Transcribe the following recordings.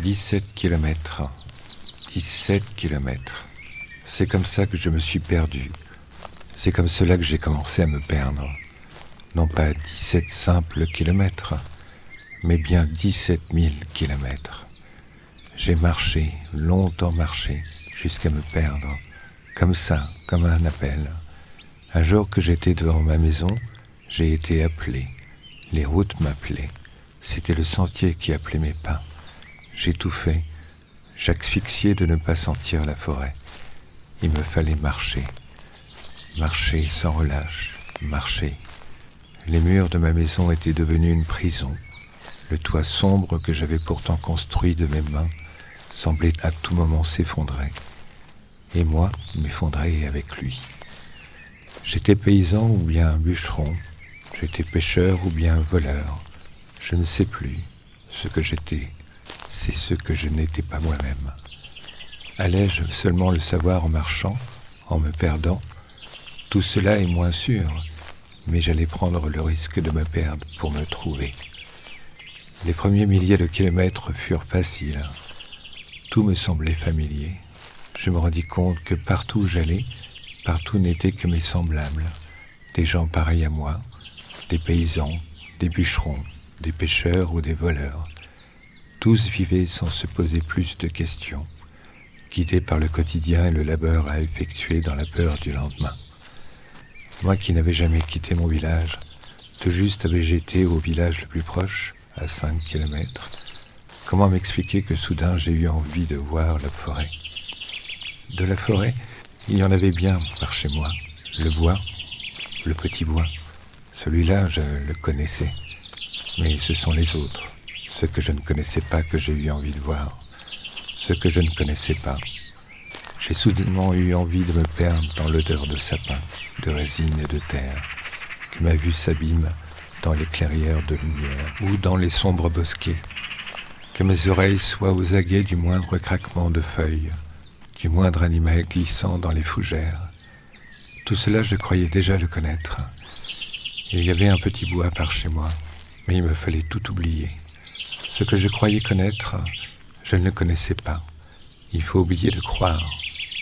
17 kilomètres. 17 kilomètres. C'est comme ça que je me suis perdu. C'est comme cela que j'ai commencé à me perdre. Non pas 17 simples kilomètres, mais bien 17 000 kilomètres. J'ai marché, longtemps marché, jusqu'à me perdre. Comme ça, comme un appel. Un jour que j'étais devant ma maison, j'ai été appelé. Les routes m'appelaient. C'était le sentier qui appelait mes pas. J'étouffais. J'asphyxiais de ne pas sentir la forêt. Il me fallait marcher. Marcher sans relâche. Marcher. Les murs de ma maison étaient devenus une prison. Le toit sombre que j'avais pourtant construit de mes mains semblait à tout moment s'effondrer. Et moi, m'effondrer avec lui. J'étais paysan ou bien bûcheron. J'étais pêcheur ou bien voleur. Je ne sais plus. Ce que j'étais, c'est ce que je n'étais pas moi-même. Allais-je seulement le savoir en marchant, en me perdant? Tout cela est moins sûr, mais j'allais prendre le risque de me perdre pour me trouver. Les premiers milliers de kilomètres furent faciles. Tout me semblait familier. Je me rendis compte que partout où j'allais, partout n'étaient que mes semblables, des gens pareils à moi, des paysans, des bûcherons, des pêcheurs ou des voleurs. Tous vivaient sans se poser plus de questions, guidés par le quotidien et le labeur à effectuer dans la peur du lendemain. Moi qui n'avais jamais quitté mon village, tout juste avais-je été au village le plus proche, à 5 kilomètres, comment m'expliquer que soudain j'ai eu envie de voir la forêt? De la forêt, il y en avait bien par chez moi. Le bois, le petit bois, celui-là je le connaissais. Mais ce sont les autres, ceux que je ne connaissais pas que j'ai eu envie de voir, ceux que je ne connaissais pas. J'ai soudainement eu envie de me perdre dans l'odeur de sapin, de résine et de terre, que ma vue s'abîme dans les clairières de lumière ou dans les sombres bosquets, que mes oreilles soient aux aguets du moindre craquement de feuilles, du moindre animal glissant dans les fougères. Tout cela, je croyais déjà le connaître. Il y avait un petit bois par chez moi, mais il me fallait tout oublier. Ce que je croyais connaître, je ne le connaissais pas. Il faut oublier de croire.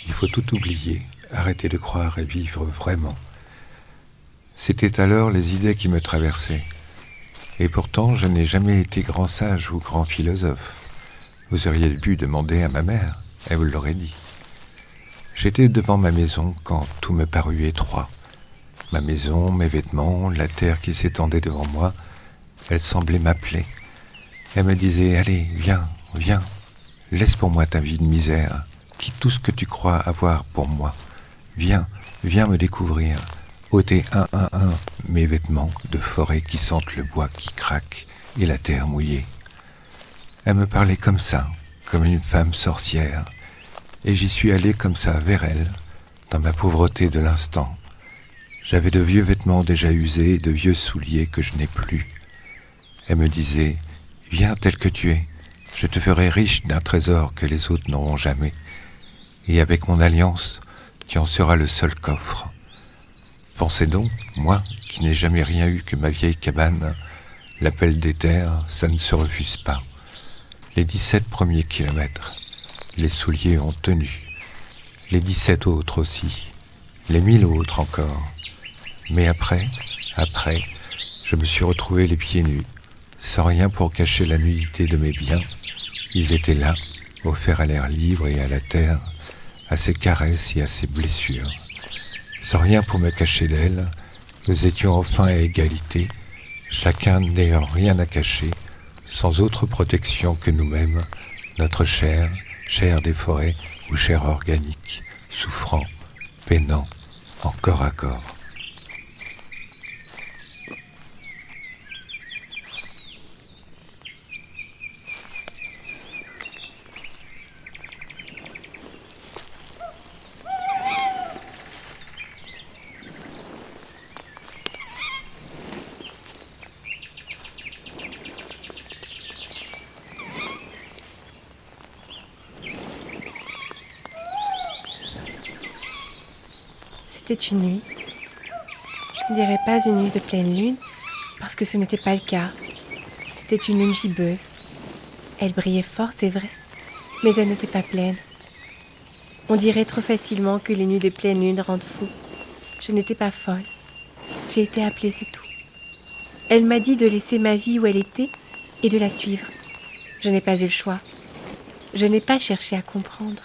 Il faut tout oublier, arrêter de croire et vivre vraiment. C'étaient alors les idées qui me traversaient. Et pourtant, je n'ai jamais été grand sage ou grand philosophe. Vous auriez pu demander à ma mère, elle vous l'aurait dit. J'étais devant ma maison quand tout me parut étroit. Ma maison, mes vêtements, la terre qui s'étendait devant moi, elle semblait m'appeler. Elle me disait « Allez, viens, viens, laisse pour moi ta vie de misère, quitte tout ce que tu crois avoir pour moi. Viens, viens me découvrir, ôter un mes vêtements de forêt qui sentent le bois qui craque et la terre mouillée. » Elle me parlait comme ça, comme une femme sorcière, et j'y suis allé comme ça vers elle, dans ma pauvreté de l'instant. J'avais de vieux vêtements déjà usés et de vieux souliers que je n'ai plus. Elle me disait « Viens tel que tu es, je te ferai riche d'un trésor que les autres n'auront jamais. Et avec mon alliance, tu en seras le seul coffre. » Pensez donc, moi, qui n'ai jamais rien eu que ma vieille cabane, l'appel des terres, ça ne se refuse pas. Les 17 premiers kilomètres, les souliers ont tenu. Les 17 autres aussi. Les 1000 autres encore. Mais après, je me suis retrouvé les pieds nus, sans rien pour cacher la nudité de mes biens. Ils étaient là, offerts à l'air libre et à la terre, à ses caresses et à ses blessures. Sans rien pour me cacher d'elle, nous étions enfin à égalité, chacun n'ayant rien à cacher, sans autre protection que nous-mêmes, notre chair, chair des forêts ou chair organique, souffrant, peinant, en corps à corps. C'était une nuit. Je ne dirais pas une nuit de pleine lune, parce que ce n'était pas le cas. C'était une lune gibbeuse. Elle brillait fort, c'est vrai, mais elle n'était pas pleine. On dirait trop facilement que les nuits de pleine lune rendent fou. Je n'étais pas folle. J'ai été appelée, c'est tout. Elle m'a dit de laisser ma vie où elle était et de la suivre. Je n'ai pas eu le choix. Je n'ai pas cherché à comprendre.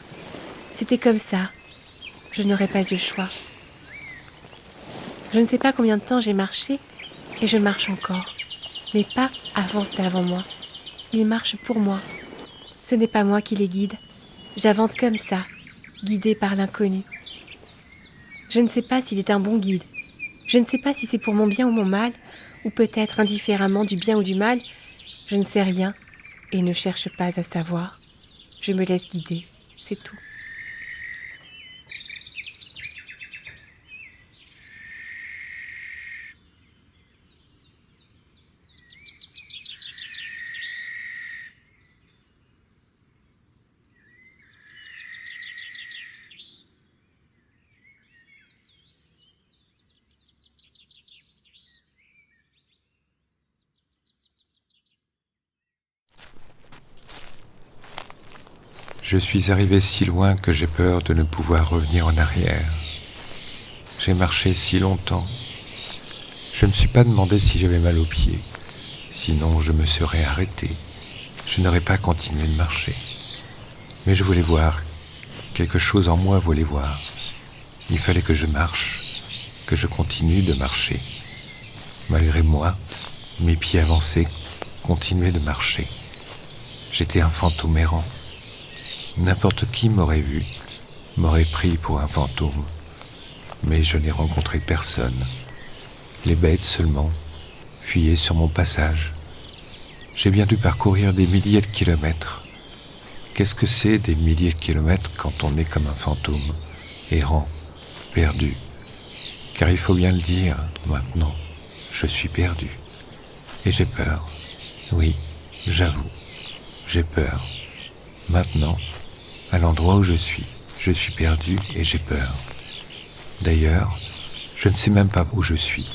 C'était comme ça. Je n'aurais pas eu le choix. Je ne sais pas combien de temps j'ai marché et je marche encore. Mes pas avancent avant moi. Ils marchent pour moi. Ce n'est pas moi qui les guide. J'avance comme ça, guidée par l'inconnu. Je ne sais pas s'il est un bon guide. Je ne sais pas si c'est pour mon bien ou mon mal, ou peut-être indifféremment du bien ou du mal. Je ne sais rien et ne cherche pas à savoir. Je me laisse guider, c'est tout. Je suis arrivé si loin que j'ai peur de ne pouvoir revenir en arrière. J'ai marché si longtemps. Je ne me suis pas demandé si j'avais mal aux pieds. Sinon, je me serais arrêté. Je n'aurais pas continué de marcher. Mais je voulais voir. Quelque chose en moi voulait voir. Il fallait que je marche, que je continue de marcher. Malgré moi, mes pieds avançaient, continuaient de marcher. J'étais un fantôme errant. N'importe qui m'aurait vu, m'aurait pris pour un fantôme. Mais je n'ai rencontré personne. Les bêtes seulement fuyaient sur mon passage. J'ai bien dû parcourir des milliers de kilomètres. Qu'est-ce que c'est des milliers de kilomètres quand on est comme un fantôme, errant, perdu? Car il faut bien le dire, maintenant, je suis perdu. Et j'ai peur. Oui, j'avoue, j'ai peur. Maintenant, à l'endroit où je suis perdu et j'ai peur. D'ailleurs, je ne sais même pas où je suis,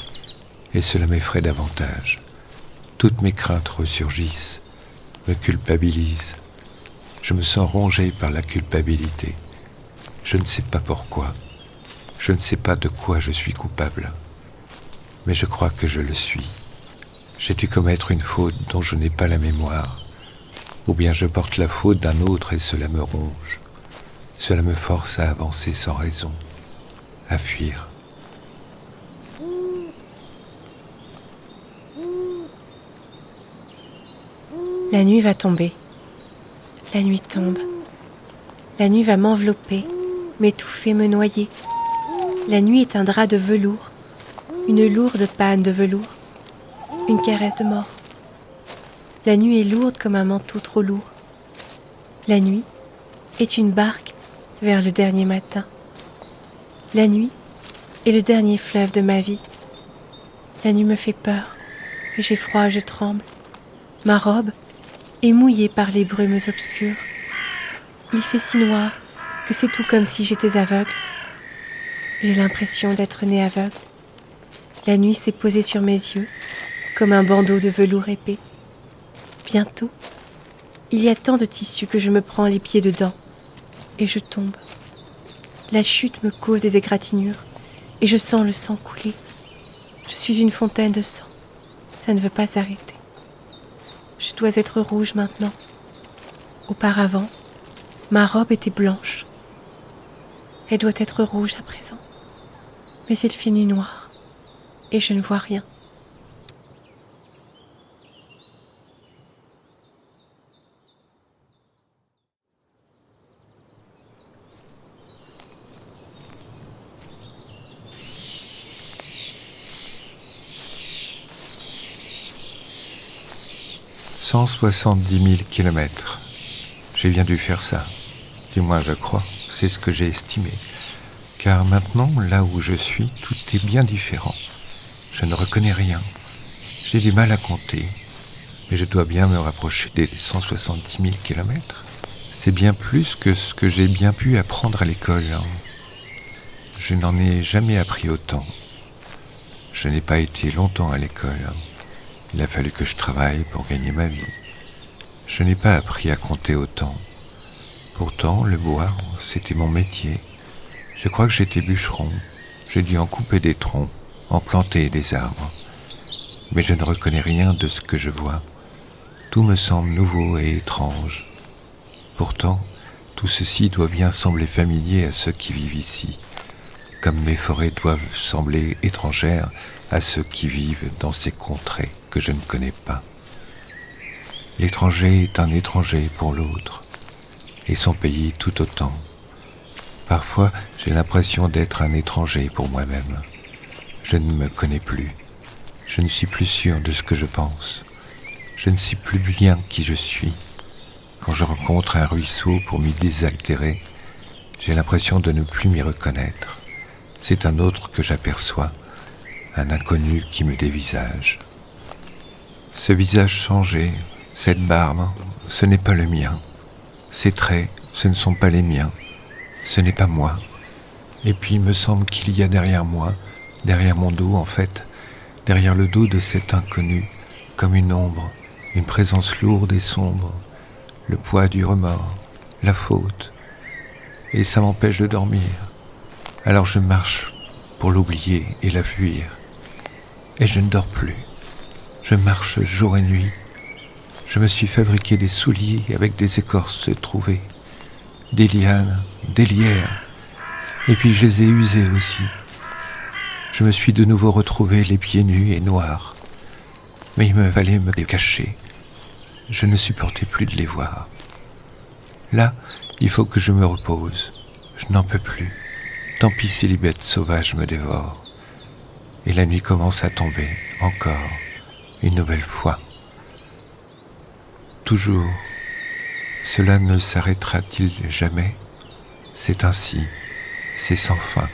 et cela m'effraie davantage. Toutes mes craintes ressurgissent, me culpabilisent. Je me sens rongé par la culpabilité. Je ne sais pas pourquoi. Je ne sais pas de quoi je suis coupable. Mais je crois que je le suis. J'ai dû commettre une faute dont je n'ai pas la mémoire. Ou bien je porte la faute d'un autre et cela me ronge. Cela me force à avancer sans raison, à fuir. La nuit va tomber. La nuit tombe. La nuit va m'envelopper, m'étouffer, me noyer. La nuit est un drap de velours, une lourde panne de velours, une caresse de mort. La nuit est lourde comme un manteau trop lourd. La nuit est une barque vers le dernier matin. La nuit est le dernier fleuve de ma vie. La nuit me fait peur, et j'ai froid, je tremble. Ma robe est mouillée par les brumes obscures. Il fait si noir que c'est tout comme si j'étais aveugle. J'ai l'impression d'être née aveugle. La nuit s'est posée sur mes yeux, comme un bandeau de velours épais. Bientôt, il y a tant de tissu que je me prends les pieds dedans, et je tombe. La chute me cause des égratignures, et je sens le sang couler. Je suis une fontaine de sang. Ça ne veut pas s'arrêter. Je dois être rouge maintenant. Auparavant, ma robe était blanche. Elle doit être rouge à présent. Mais il fait nuit noire, et je ne vois rien. « 170 000 kilomètres. J'ai bien dû faire ça. Du moins, je crois. C'est ce que j'ai estimé. Car maintenant, là où je suis, tout est bien différent. Je ne reconnais rien. J'ai du mal à compter. Mais je dois bien me rapprocher des 170 000 kilomètres. C'est bien plus que ce que j'ai bien pu apprendre à l'école. Je n'en ai jamais appris autant. Je n'ai pas été longtemps à l'école. Il a fallu que je travaille pour gagner ma vie. Je n'ai pas appris à compter autant. Pourtant, le bois, c'était mon métier. Je crois que j'étais bûcheron. J'ai dû en couper des troncs, en planter des arbres. Mais je ne reconnais rien de ce que je vois. Tout me semble nouveau et étrange. Pourtant, tout ceci doit bien sembler familier à ceux qui vivent ici, comme mes forêts doivent sembler étrangères à ceux qui vivent dans ces contrées que je ne connais pas. L'étranger est un étranger pour l'autre, et son pays tout autant. Parfois, j'ai l'impression d'être un étranger pour moi-même. Je ne me connais plus. Je ne suis plus sûr de ce que je pense. Je ne sais plus bien qui je suis. Quand je rencontre un ruisseau pour m'y désaltérer, j'ai l'impression de ne plus m'y reconnaître. C'est un autre que j'aperçois, un inconnu qui me dévisage. Ce visage changé, cette barbe, ce n'est pas le mien. Ces traits, ce ne sont pas les miens. Ce n'est pas moi. Et puis il me semble qu'il y a derrière moi, derrière mon dos en fait, derrière le dos de cet inconnu, comme une ombre, une présence lourde et sombre, le poids du remords, la faute. Et ça m'empêche de dormir. Alors je marche pour l'oublier et la fuir. Et je ne dors plus. Je marche jour et nuit. Je me suis fabriqué des souliers avec des écorces trouvées, des lianes, des lierres, et puis je les ai usés aussi. Je me suis de nouveau retrouvé les pieds nus et noirs, mais il me fallait me les cacher. Je ne supportais plus de les voir. Là, il faut que je me repose. Je n'en peux plus. Tant pis si les bêtes sauvages me dévorent. Et la nuit commence à tomber, encore, une nouvelle fois. Toujours. Cela ne s'arrêtera-t-il jamais? C'est ainsi, c'est sans fin.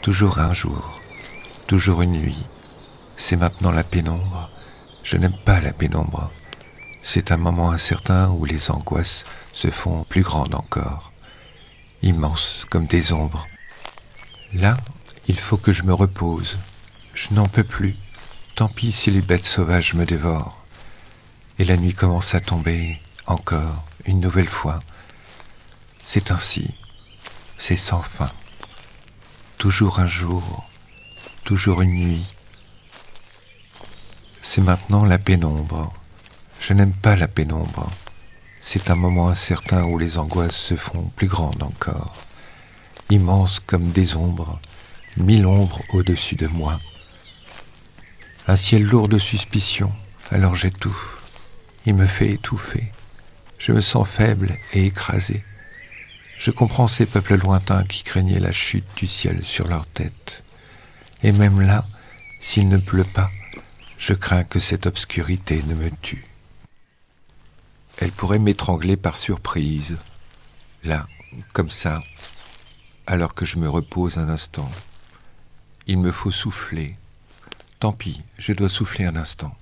Toujours un jour, toujours une nuit. C'est maintenant la pénombre. Je n'aime pas la pénombre. C'est un moment incertain où les angoisses se font plus grandes encore, immenses comme des ombres. Là, il faut que je me repose. Je n'en peux plus. Tant pis si les bêtes sauvages me dévorent. Et la nuit commence à tomber, encore, une nouvelle fois. C'est ainsi, c'est sans fin. Toujours un jour, toujours une nuit. C'est maintenant la pénombre. Je n'aime pas la pénombre. C'est un moment incertain où les angoisses se font plus grandes encore, immenses comme des ombres, 1000 ombres au-dessus de moi. Un ciel lourd de suspicion, alors j'étouffe. Il me fait étouffer. Je me sens faible et écrasé. Je comprends ces peuples lointains qui craignaient la chute du ciel sur leur tête. Et même là, s'il ne pleut pas, je crains que cette obscurité ne me tue. Elle pourrait m'étrangler par surprise, là, comme ça, alors que je me repose un instant. Il me faut souffler. Tant pis, je dois souffler un instant.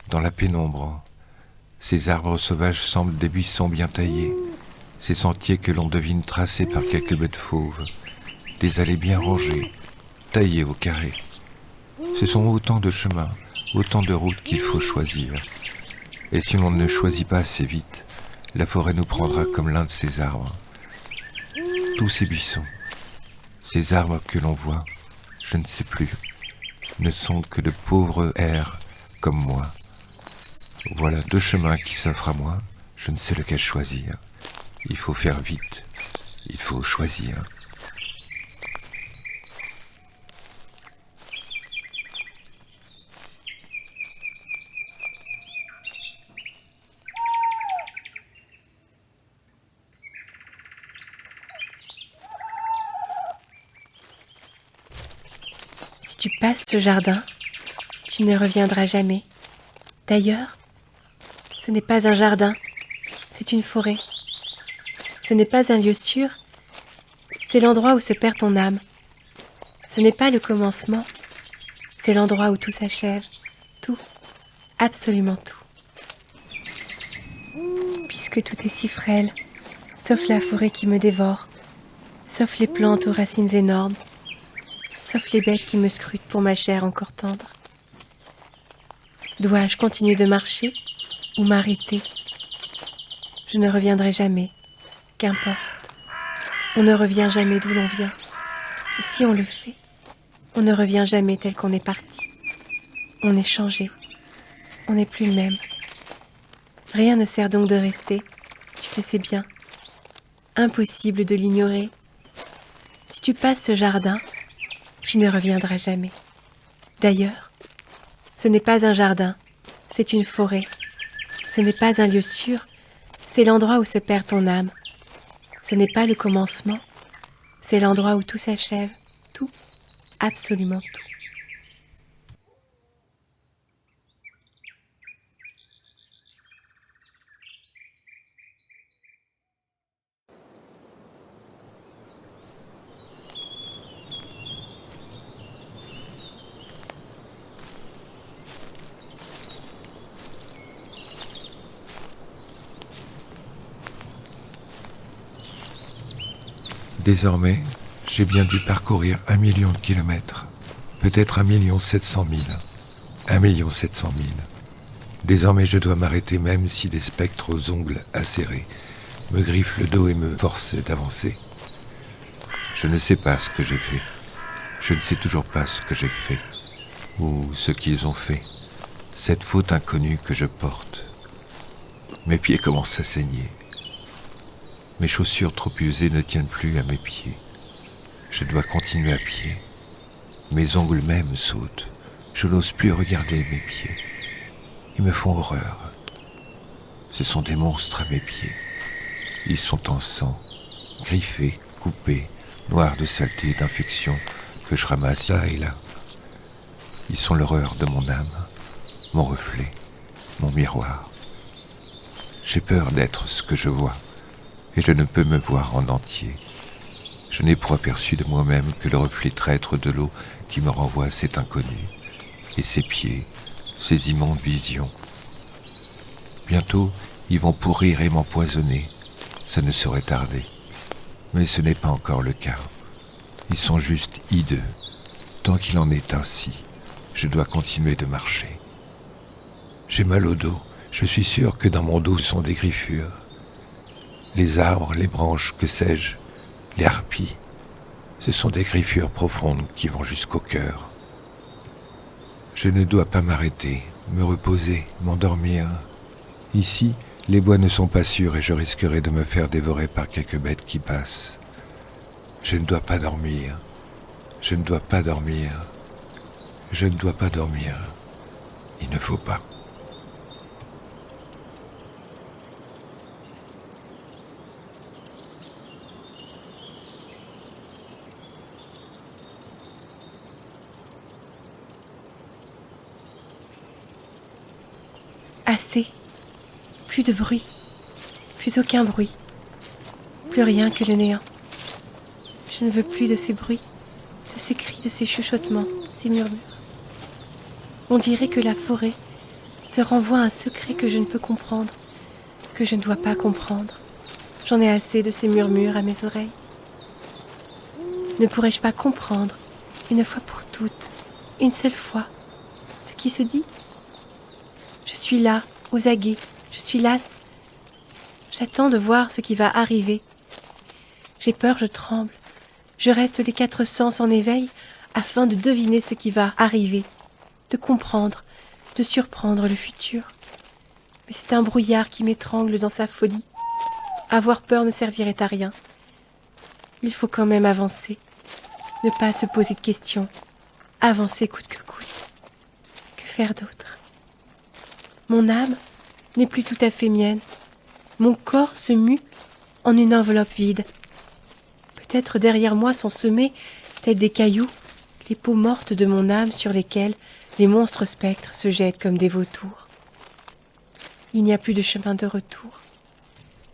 Dans la pénombre, ces arbres sauvages semblent des buissons bien taillés, ces sentiers que l'on devine tracés par quelques bêtes fauves, des allées bien rangées, taillées au carré. Ce sont autant de chemins, autant de routes qu'il faut choisir. Et si l'on ne choisit pas assez vite, la forêt nous prendra comme l'un de ces arbres. Tous ces buissons, ces arbres que l'on voit, je ne sais plus, ne sont que de pauvres airs comme moi. Voilà 2 chemins qui s'offrent à moi, je ne sais lequel choisir. Il faut faire vite, il faut choisir. Si tu passes ce jardin, tu ne reviendras jamais. D'ailleurs, ce n'est pas un jardin, c'est une forêt. Ce n'est pas un lieu sûr, c'est l'endroit où se perd ton âme. Ce n'est pas le commencement, c'est l'endroit où tout s'achève. Tout, absolument tout. Puisque tout est si frêle, sauf la forêt qui me dévore, sauf les plantes aux racines énormes, sauf les bêtes qui me scrutent pour ma chair encore tendre. Dois-je continuer de marcher ou m'arrêter. Je ne reviendrai jamais, qu'importe. On ne revient jamais d'où l'on vient. Et si on le fait, on ne revient jamais tel qu'on est parti. On est changé. On n'est plus le même. Rien ne sert donc de rester, tu le sais bien. Impossible de l'ignorer. Si tu passes ce jardin, tu ne reviendras jamais. D'ailleurs, ce n'est pas un jardin, c'est une forêt. Ce n'est pas un lieu sûr, c'est l'endroit où se perd ton âme. Ce n'est pas le commencement, c'est l'endroit où tout s'achève, tout, absolument tout. Désormais, j'ai bien dû parcourir 1 million de kilomètres, peut-être 1 700 000. 1 700 000. Désormais, je dois m'arrêter même si des spectres aux ongles acérés me griffent le dos et me forcent d'avancer. Je ne sais pas ce que j'ai fait. Je ne sais toujours pas ce que j'ai fait, ou ce qu'ils ont fait. Cette faute inconnue que je porte. Mes pieds commencent à saigner. Mes chaussures trop usées ne tiennent plus à mes pieds. Je dois continuer à pied. Mes ongles même sautent. Je n'ose plus regarder mes pieds. Ils me font horreur. Ce sont des monstres à mes pieds. Ils sont en sang, griffés, coupés, noirs de saleté et d'infection que je ramasse là et là. Ils sont l'horreur de mon âme, mon reflet, mon miroir. J'ai peur d'être ce que je vois. Et je ne peux me voir en entier. Je n'ai pour aperçu de moi-même que le reflet traître de l'eau qui me renvoie à cet inconnu, et ses pieds, ses immondes visions. Bientôt, ils vont pourrir et m'empoisonner, ça ne saurait tarder. Mais ce n'est pas encore le cas. Ils sont juste hideux. Tant qu'il en est ainsi, je dois continuer de marcher. J'ai mal au dos, je suis sûr que dans mon dos sont des griffures. Les arbres, les branches, que sais-je, les harpies, ce sont des griffures profondes qui vont jusqu'au cœur. Je ne dois pas m'arrêter, me reposer, m'endormir. Ici, les bois ne sont pas sûrs et je risquerai de me faire dévorer par quelques bêtes qui passent. Je ne dois pas dormir, je ne dois pas dormir, je ne dois pas dormir. Il ne faut pas. Assez. Plus de bruit. Plus aucun bruit. Plus rien que le néant. Je ne veux plus de ces bruits, de ces cris, de ces chuchotements, ces murmures. On dirait que la forêt se renvoie à un secret que je ne peux comprendre, que je ne dois pas comprendre. J'en ai assez de ces murmures à mes oreilles. Ne pourrais-je pas comprendre, une fois pour toutes, une seule fois, ce qui se dit ? Je suis là, aux aguets, je suis lasse. J'attends de voir ce qui va arriver. J'ai peur, je tremble. Je reste les 4 sens en éveil afin de deviner ce qui va arriver, de comprendre, de surprendre le futur. Mais c'est un brouillard qui m'étrangle dans sa folie. Avoir peur ne servirait à rien. Il faut quand même avancer, ne pas se poser de questions, avancer coûte que coûte. Que faire d'autre ? Mon âme n'est plus tout à fait mienne. Mon corps se mue en une enveloppe vide. Peut-être derrière moi sont semés, tels des cailloux, les peaux mortes de mon âme sur lesquelles les monstres spectres se jettent comme des vautours. Il n'y a plus de chemin de retour.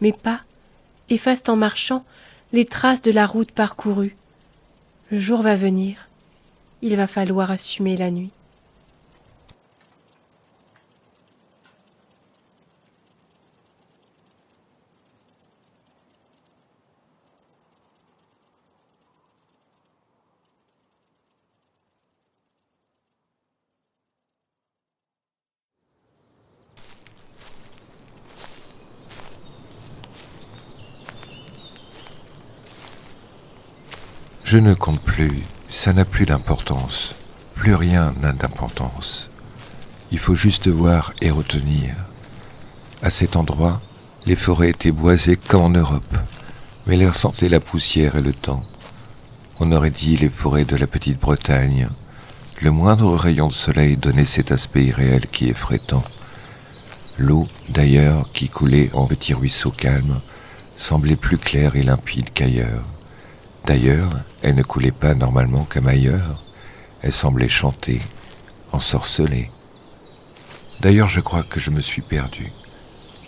Mes pas effacent en marchant les traces de la route parcourue. Le jour va venir. Il va falloir assumer la nuit. Je ne compte plus, ça n'a plus d'importance. Plus rien n'a d'importance. Il faut juste voir et retenir. À cet endroit, les forêts étaient boisées comme en Europe, mais l'air sentait la poussière et le temps. On aurait dit les forêts de la petite Bretagne. Le moindre rayon de soleil donnait cet aspect irréel qui effraie tant. L'eau, d'ailleurs, qui coulait en petits ruisseaux calmes, semblait plus claire et limpide qu'ailleurs. D'ailleurs, elle ne coulait pas normalement comme ailleurs. Elle semblait chanter, ensorcelée. D'ailleurs, je crois que je me suis perdu.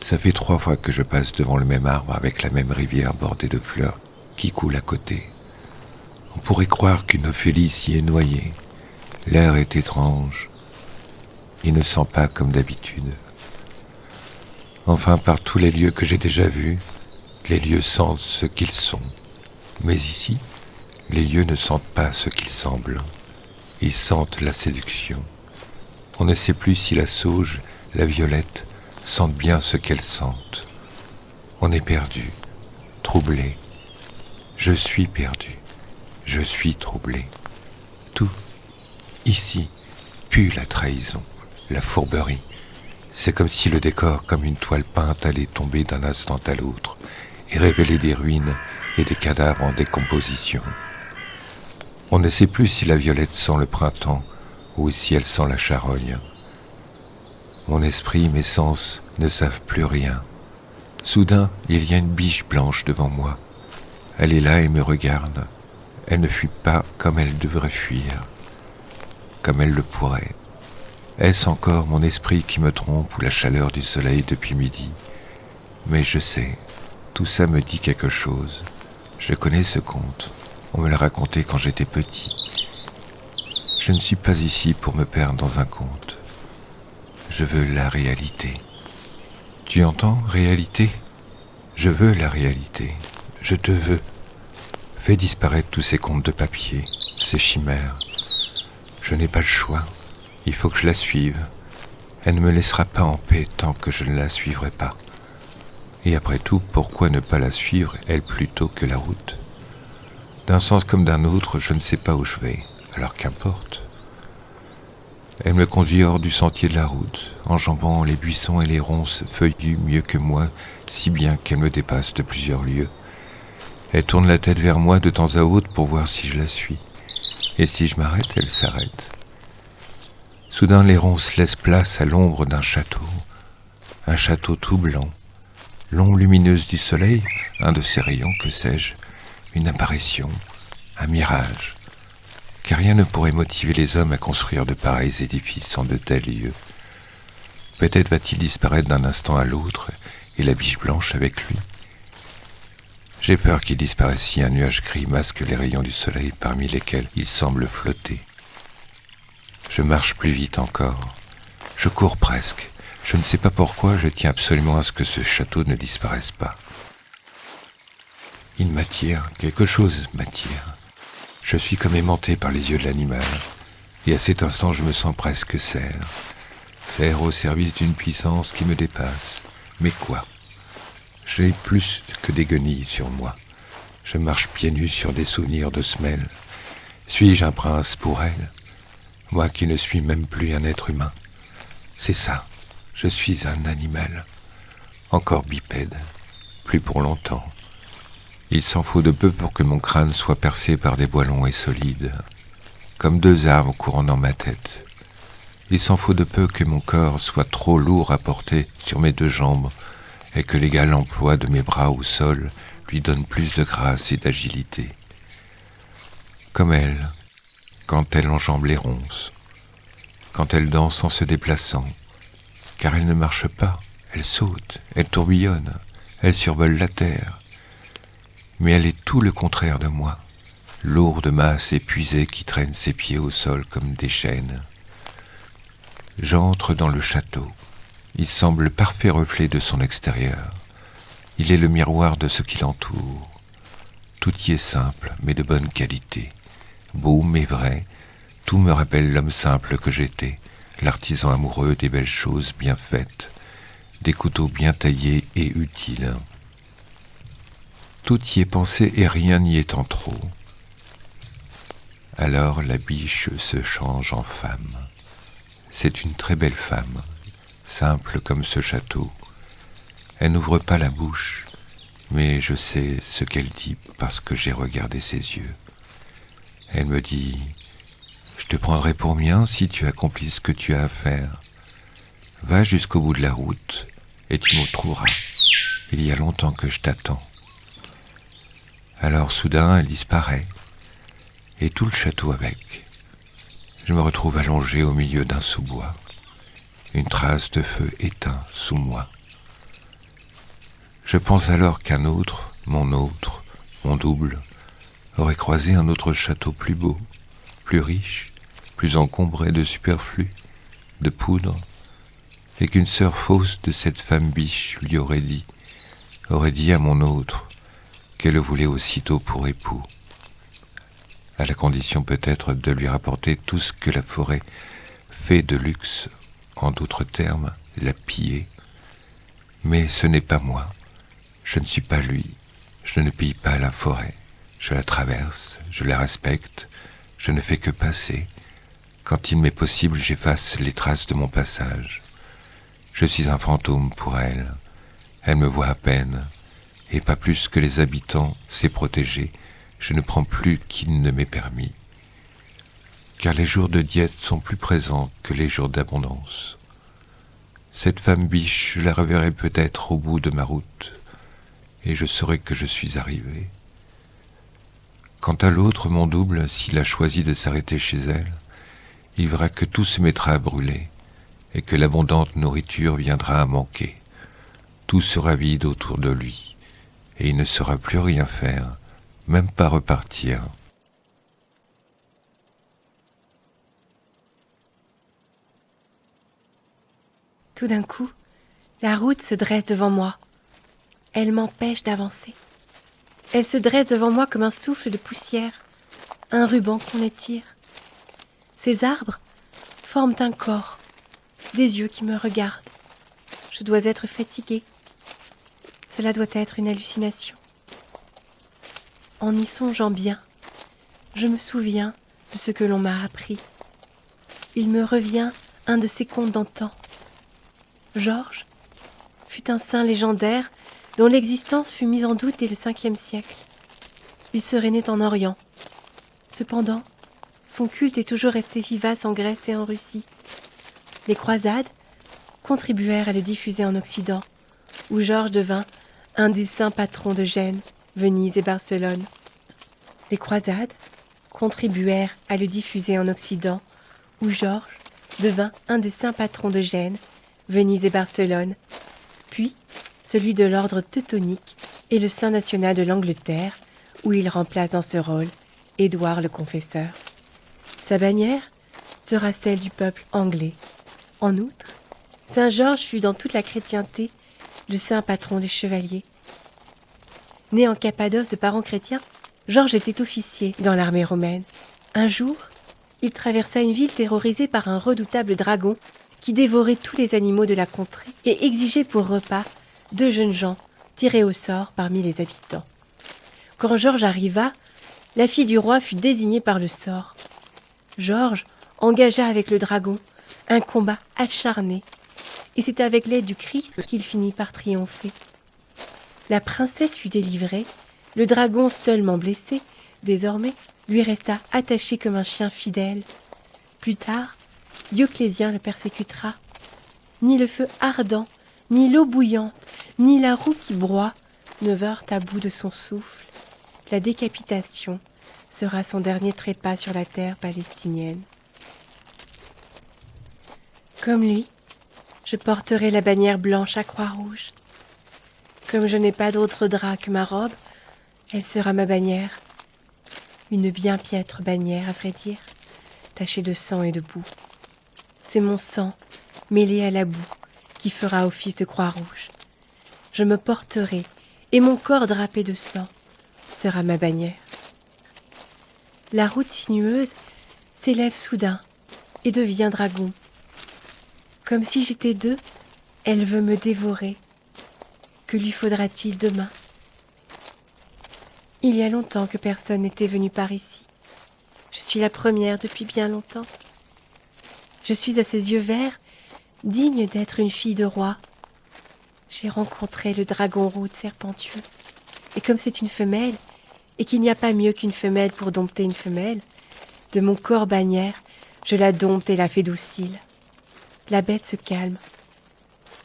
Ça fait 3 fois que je passe devant le même arbre avec la même rivière bordée de fleurs qui coule à côté. On pourrait croire qu'une Ophélie s'y est noyée. L'air est étrange. Il ne sent pas comme d'habitude. Enfin, par tous les lieux que j'ai déjà vus, les lieux sentent ce qu'ils sont. Mais ici, les lieux ne sentent pas ce qu'ils semblent. Ils sentent la séduction. On ne sait plus si la sauge, la violette, sentent bien ce qu'elles sentent. On est perdu, troublé. Je suis perdu. Je suis troublé. Tout, ici, pue la trahison, la fourberie. C'est comme si le décor, comme une toile peinte, allait tomber d'un instant à l'autre et révéler des ruines et des cadavres en décomposition. On ne sait plus si la violette sent le printemps ou si elle sent la charogne. Mon esprit, mes sens ne savent plus rien. Soudain, il y a une biche blanche devant moi. Elle est là et me regarde. Elle ne fuit pas comme elle devrait fuir, comme elle le pourrait. Est-ce encore mon esprit qui me trompe ou la chaleur du soleil depuis midi? Mais je sais, tout ça me dit quelque chose. Je connais ce conte. On me l'a raconté quand j'étais petit. Je ne suis pas ici pour me perdre dans un conte. Je veux la réalité. Tu entends, réalité? Je veux la réalité. Je te veux. Fais disparaître tous ces contes de papier, ces chimères. Je n'ai pas le choix. Il faut que je la suive. Elle ne me laissera pas en paix tant que je ne la suivrai pas. Et après tout, pourquoi ne pas la suivre, elle, plutôt que la route? D'un sens comme d'un autre, je ne sais pas où je vais, alors qu'importe. Elle me conduit hors du sentier de la route, enjambant les buissons et les ronces feuillues mieux que moi, si bien qu'elle me dépasse de plusieurs lieues. Elle tourne la tête vers moi de temps à autre pour voir si je la suis. Et si je m'arrête, elle s'arrête. Soudain, les ronces laissent place à l'ombre d'un château. Un château tout blanc. L'ombre lumineuse du soleil, un de ses rayons, que sais-je, une apparition, un mirage. Car rien ne pourrait motiver les hommes à construire de pareils édifices en de tels lieux. Peut-être va-t-il disparaître d'un instant à l'autre, et la biche blanche avec lui. J'ai peur qu'il disparaisse si un nuage gris masque les rayons du soleil parmi lesquels il semble flotter. Je marche plus vite encore. Je cours presque. Je ne sais pas pourquoi, je tiens absolument à ce que ce château ne disparaisse pas. Il m'attire, quelque chose m'attire. Je suis comme aimanté par les yeux de l'animal, et à cet instant je me sens presque serre. Serre au service d'une puissance qui me dépasse. Mais quoi? J'ai plus que des guenilles sur moi. Je marche pieds nus sur des souvenirs de semelles. Suis-je un prince pour elle? Moi qui ne suis même plus un être humain. C'est ça, je suis un animal. Encore bipède, plus pour longtemps. Il s'en faut de peu pour que mon crâne soit percé par des bois longs et solides, comme 2 arbres courant dans ma tête. Il s'en faut de peu que mon corps soit trop lourd à porter sur mes 2 jambes, et que l'égal emploi de mes bras au sol lui donne plus de grâce et d'agilité. Comme elle, quand elle enjambe les ronces, quand elle danse en se déplaçant, car elle ne marche pas, elle saute, elle tourbillonne, elle survole la terre. Mais elle est tout le contraire de moi, lourde masse épuisée qui traîne ses pieds au sol comme des chaînes. J'entre dans le château. Il semble le parfait reflet de son extérieur. Il est le miroir de ce qui l'entoure. Tout y est simple, mais de bonne qualité. Beau mais vrai, tout me rappelle l'homme simple que j'étais, l'artisan amoureux des belles choses bien faites, des couteaux bien taillés et utiles. Tout y est pensé et rien n'y est en trop. Alors la biche se change en femme. C'est une très belle femme, simple comme ce château. Elle n'ouvre pas la bouche, mais je sais ce qu'elle dit parce que j'ai regardé ses yeux. Elle me dit « Je te prendrai pour mien si tu accomplis ce que tu as à faire. Va jusqu'au bout de la route et tu me trouveras. Il y a longtemps que je t'attends. » Alors soudain, elle disparaît, et tout le château avec. Je me retrouve allongé au milieu d'un sous-bois, une trace de feu éteint sous moi. Je pense alors qu'un autre, mon double, aurait croisé un autre château plus beau, plus riche, plus encombré de superflu, de poudre, et qu'une sœur fausse de cette femme biche lui aurait dit à mon autre qu'elle le voulait aussitôt pour époux, à la condition peut-être de lui rapporter tout ce que la forêt fait de luxe, en d'autres termes, la piller. Mais ce n'est pas moi, je ne suis pas lui, je ne pille pas la forêt, je la traverse, je la respecte, je ne fais que passer. Quand il m'est possible, j'efface les traces de mon passage. Je suis un fantôme pour elle, elle me voit à peine, et pas plus que les habitants, ses protégés, je ne prends plus qu'il ne m'est permis. Car les jours de diète sont plus présents que les jours d'abondance. Cette femme biche, je la reverrai peut-être au bout de ma route, et je saurai que je suis arrivé. Quant à l'autre, mon double, s'il a choisi de s'arrêter chez elle, il verra que tout se mettra à brûler, et que l'abondante nourriture viendra à manquer. Tout sera vide autour de lui. Et il ne saura plus rien faire, même pas repartir. Tout d'un coup, la route se dresse devant moi. Elle m'empêche d'avancer. Elle se dresse devant moi comme un souffle de poussière, un ruban qu'on étire. Ces arbres forment un corps, des yeux qui me regardent. Je dois être fatiguée. Cela doit être une hallucination. En y songeant bien, je me souviens de ce que l'on m'a appris. Il me revient un de ces contes d'antan. Georges fut un saint légendaire dont l'existence fut mise en doute dès le 5e siècle. Il serait né en Orient. Cependant, son culte est toujours resté vivace en Grèce et en Russie. Les croisades contribuèrent à le diffuser en Occident, où Georges devint un des saints patrons de Gênes, Venise et Barcelone. Les croisades contribuèrent à le diffuser en Occident, où Georges devint un des saints patrons de Gênes, Venise et Barcelone, puis celui de l'ordre teutonique et le saint national de l'Angleterre, où il remplace dans ce rôle Édouard le Confesseur. Sa bannière sera celle du peuple anglais. En outre, Saint Georges fut dans toute la chrétienté le saint patron des chevaliers. Né en Cappadoce de parents chrétiens, Georges était officier dans l'armée romaine. Un jour, il traversa une ville terrorisée par un redoutable dragon qui dévorait tous les animaux de la contrée et exigeait pour repas 2 jeunes gens tirés au sort parmi les habitants. Quand Georges arriva, la fille du roi fut désignée par le sort. Georges engagea avec le dragon un combat acharné, et c'est avec l'aide du Christ qu'il finit par triompher. La princesse fut délivrée, le dragon seulement blessé, désormais, lui resta attaché comme un chien fidèle. Plus tard, Dioclétien le persécutera. Ni le feu ardent, ni l'eau bouillante, ni la roue qui broie ne vinrent à bout de son souffle. La décapitation sera son dernier trépas sur la terre palestinienne. Comme lui, je porterai la bannière blanche à croix rouge. Comme je n'ai pas d'autre drap que ma robe, elle sera ma bannière. Une bien piètre bannière, à vrai dire, tachée de sang et de boue. C'est mon sang, mêlé à la boue, qui fera office de croix rouge. Je me porterai, et mon corps drapé de sang sera ma bannière. La route sinueuse s'élève soudain et devient dragon. Comme si j'étais 2, elle veut me dévorer. Que lui faudra-t-il demain ? Il y a longtemps que personne n'était venu par ici. Je suis la première depuis bien longtemps. Je suis à ses yeux verts, digne d'être une fille de roi. J'ai rencontré le dragon rouge serpentueux. Et comme c'est une femelle, et qu'il n'y a pas mieux qu'une femelle pour dompter une femelle, de mon corps bannière, je la dompte et la fais docile. La bête se calme.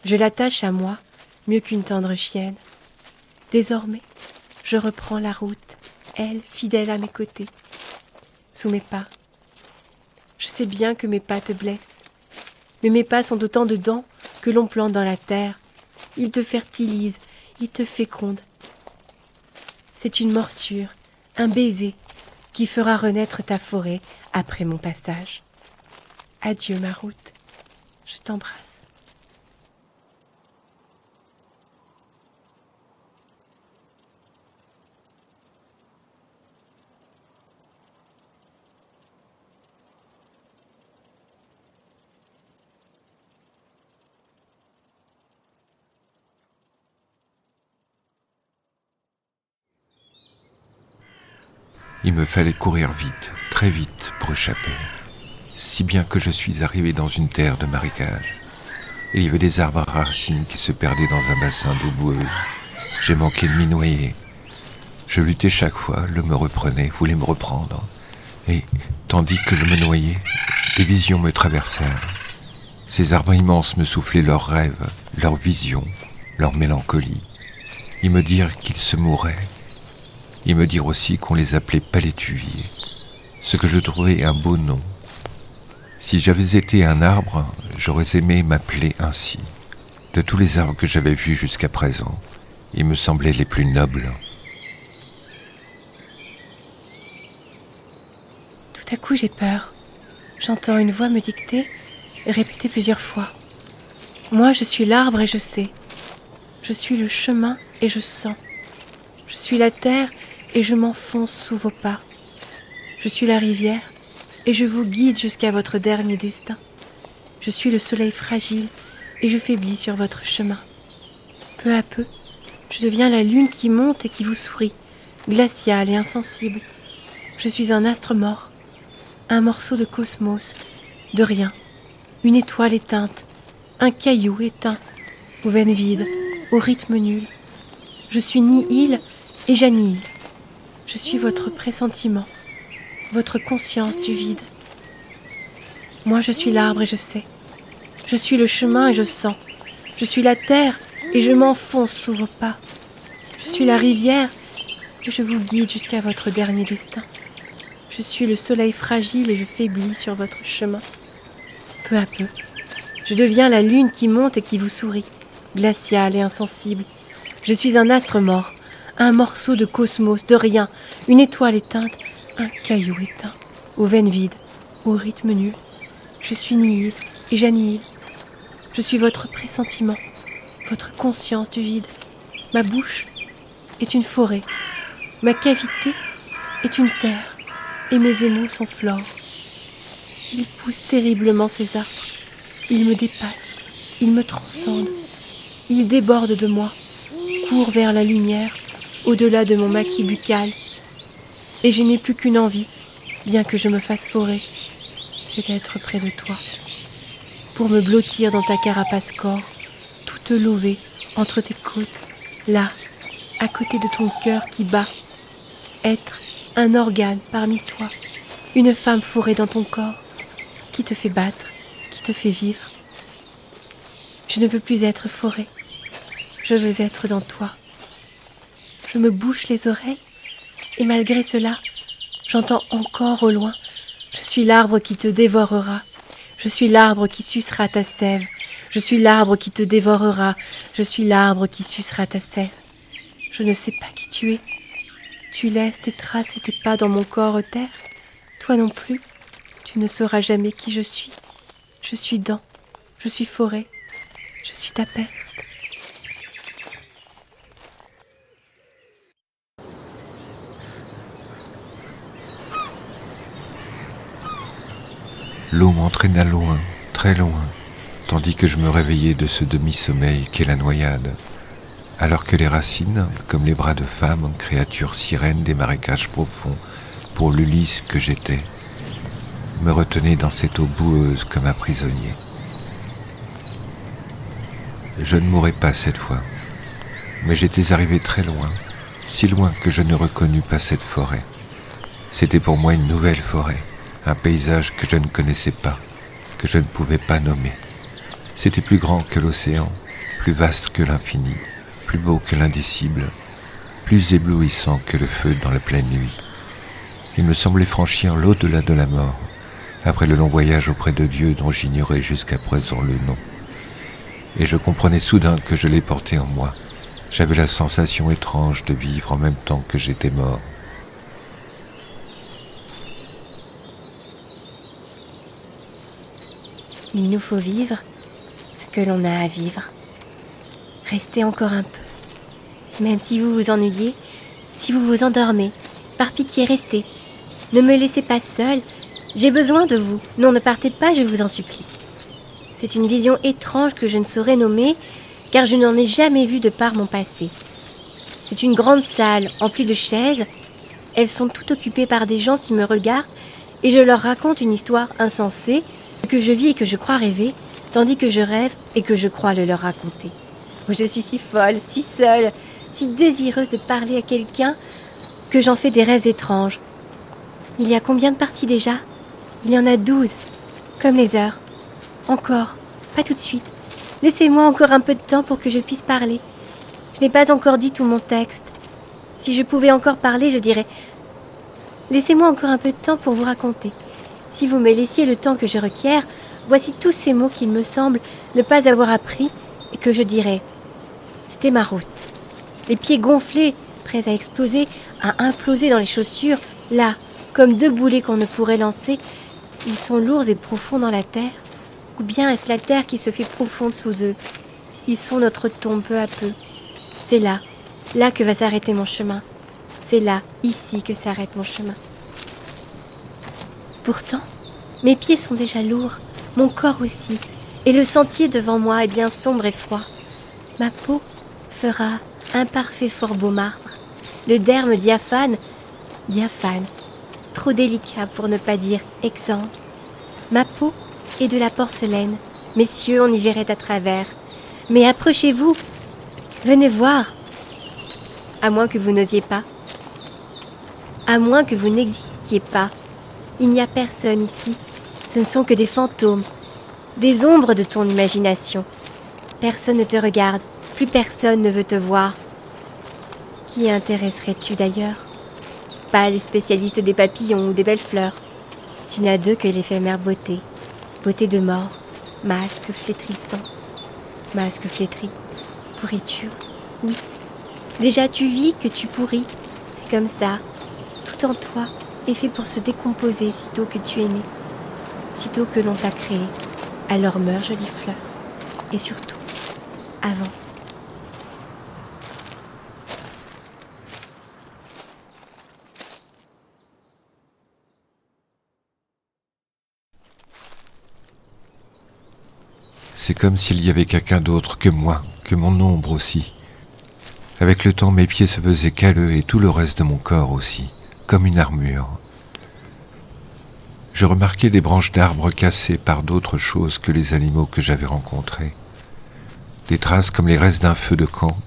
Je l'attache à moi, mieux qu'une tendre chienne. Désormais, je reprends la route, elle, fidèle à mes côtés, sous mes pas. Je sais bien que mes pas te blessent, mais mes pas sont autant de dents que l'on plante dans la terre. Ils te fertilisent, ils te fécondent. C'est une morsure, un baiser, qui fera renaître ta forêt après mon passage. Adieu ma route, je t'embrasse. Il me fallait courir vite, très vite, pour échapper. Si bien que je suis arrivé dans une terre de marécage. Il y avait des arbres à racines qui se perdaient dans un bassin d'eau boueuse. J'ai manqué de m'y noyer. Je luttais chaque fois, l'eau me reprenait, voulait me reprendre. Et, tandis que je me noyais, des visions me traversèrent. Ces arbres immenses me soufflaient leurs rêves, leurs visions, leur mélancolie. Ils me dirent qu'ils se mouraient. Ils me dirent aussi qu'on les appelait palétuviers, ce que je trouvais un beau nom. Si j'avais été un arbre, j'aurais aimé m'appeler ainsi. De tous les arbres que j'avais vus jusqu'à présent, ils me semblaient les plus nobles. Tout à coup, j'ai peur. J'entends une voix me dicter et répéter plusieurs fois. Moi, je suis l'arbre et je sais. Je suis le chemin et je sens. Je suis la terre et je m'enfonce sous vos pas. Je suis la rivière et je vous guide jusqu'à votre dernier destin. Je suis le soleil fragile et je faiblis sur votre chemin. Peu à peu, je deviens la lune qui monte et qui vous sourit, glaciale et insensible. Je suis un astre mort, un morceau de cosmos, de rien, une étoile éteinte, un caillou éteint, aux veines vides, au rythme nul. Je suis ni île et j'annihile. Je suis votre pressentiment, votre conscience du vide. Moi, je suis l'arbre et je sais. Je suis le chemin et je sens. Je suis la terre et je m'enfonce sous vos pas. Je suis la rivière et je vous guide jusqu'à votre dernier destin. Je suis le soleil fragile et je faiblis sur votre chemin. Peu à peu, je deviens la lune qui monte et qui vous sourit, glaciale et insensible. Je suis un astre mort, un morceau de cosmos, de rien, une étoile éteinte, un caillou éteint, aux veines vides, au rythme nul. Je suis nihil et j'annihile. Je suis votre pressentiment, votre conscience du vide. Ma bouche est une forêt, ma cavité est une terre, et mes émaux sont flore. Ils poussent terriblement ces arbres, ils me dépassent, ils me transcendent, ils débordent de moi, courent vers la lumière, au-delà de mon maquis buccal. Et je n'ai plus qu'une envie, bien que je me fasse forer, c'est d'être près de toi, pour me blottir dans ta carapace corps, toute lovée entre tes côtes, là, à côté de ton cœur qui bat, être un organe parmi toi, une femme fourrée dans ton corps, qui te fait battre, qui te fait vivre. Je ne veux plus être forêt, je veux être dans toi. Je me bouche les oreilles, et malgré cela, j'entends encore au loin. Je suis l'arbre qui te dévorera. Je suis l'arbre qui sucera ta sève. Je suis l'arbre qui te dévorera. Je suis l'arbre qui sucera ta sève. Je ne sais pas qui tu es. Tu laisses tes traces et tes pas dans mon corps terre. Toi non plus, tu ne sauras jamais qui je suis. Je suis dent, je suis forêt, je suis ta perte. L'eau m'entraîna loin, très loin, tandis que je me réveillais de ce demi-sommeil qu'est la noyade, alors que les racines, comme les bras de femme, créatures sirènes des marécages profonds, pour l'Ulysse que j'étais, me retenait dans cette eau boueuse comme un prisonnier. Je ne mourrai pas cette fois, mais j'étais arrivé très loin, si loin que je ne reconnus pas cette forêt. C'était pour moi une nouvelle forêt, un paysage que je ne connaissais pas, que je ne pouvais pas nommer. C'était plus grand que l'océan, plus vaste que l'infini, plus beau que l'indicible, plus éblouissant que le feu dans la pleine nuit. Il me semblait franchir l'au-delà de la mort, après le long voyage auprès de Dieu dont j'ignorais jusqu'à présent le nom. Et je comprenais soudain que je l'ai porté en moi. J'avais la sensation étrange de vivre en même temps que j'étais mort. Il nous faut vivre ce que l'on a à vivre. Restez encore un peu. Même si vous vous ennuyez, si vous vous endormez, par pitié restez. Ne me laissez pas seule. J'ai besoin de vous. Non, ne partez pas, je vous en supplie. C'est une vision étrange que je ne saurais nommer, car je n'en ai jamais vu de par mon passé. C'est une grande salle, emplie de chaises. Elles sont toutes occupées par des gens qui me regardent, et je leur raconte une histoire insensée, que je vis et que je crois rêver, tandis que je rêve et que je crois le leur raconter. Oh, je suis si folle, si seule, si désireuse de parler à quelqu'un, que j'en fais des rêves étranges. Il y a combien de parties déjà ? Il y en a 12, comme les heures. Encore, pas tout de suite. Laissez-moi encore un peu de temps pour que je puisse parler. Je n'ai pas encore dit tout mon texte. Si je pouvais encore parler, je dirais « Laissez-moi encore un peu de temps pour vous raconter. Si vous me laissiez le temps que je requiers, voici tous ces mots qu'il me semble ne pas avoir appris et que je dirais « C'était ma route. » Les pieds gonflés, prêts à exploser, à imploser dans les chaussures, là, comme deux boulets qu'on ne pourrait lancer, ils sont lourds et profonds dans la terre. Ou bien est-ce la terre qui se fait profonde sous eux ? Ils sont notre tombe peu à peu. C'est là, là que va s'arrêter mon chemin. C'est là, ici que s'arrête mon chemin. Pourtant, mes pieds sont déjà lourds, mon corps aussi, et le sentier devant moi est bien sombre et froid. Ma peau fera un parfait fort beau marbre, le derme diaphane, trop délicat pour ne pas dire exsangue. Ma peau est de la porcelaine, messieurs, on y verrait à travers. Mais approchez-vous, venez voir. À moins que vous n'osiez pas. À moins que vous n'existiez pas. Il n'y a personne ici. Ce ne sont que des fantômes, des ombres de ton imagination. Personne ne te regarde, plus personne ne veut te voir. Qui intéresserais-tu d'ailleurs ? Pas les spécialistes des papillons ou des belles fleurs. Tu n'as d'eux que l'éphémère beauté. Beauté de mort, masque flétrissant. Masque flétri, pourriture, oui. Déjà tu vis que tu pourris, c'est comme ça. Tout en toi est fait pour se décomposer sitôt que tu es né, sitôt que l'on t'a créé. Alors meurs, jolie fleur, et surtout, avance. C'est comme s'il y avait quelqu'un d'autre que moi, que mon ombre aussi. Avec le temps, mes pieds se faisaient calleux et tout le reste de mon corps aussi, comme une armure. Je remarquais des branches d'arbres cassées par d'autres choses que les animaux que j'avais rencontrés. Des traces comme les restes d'un feu de camp,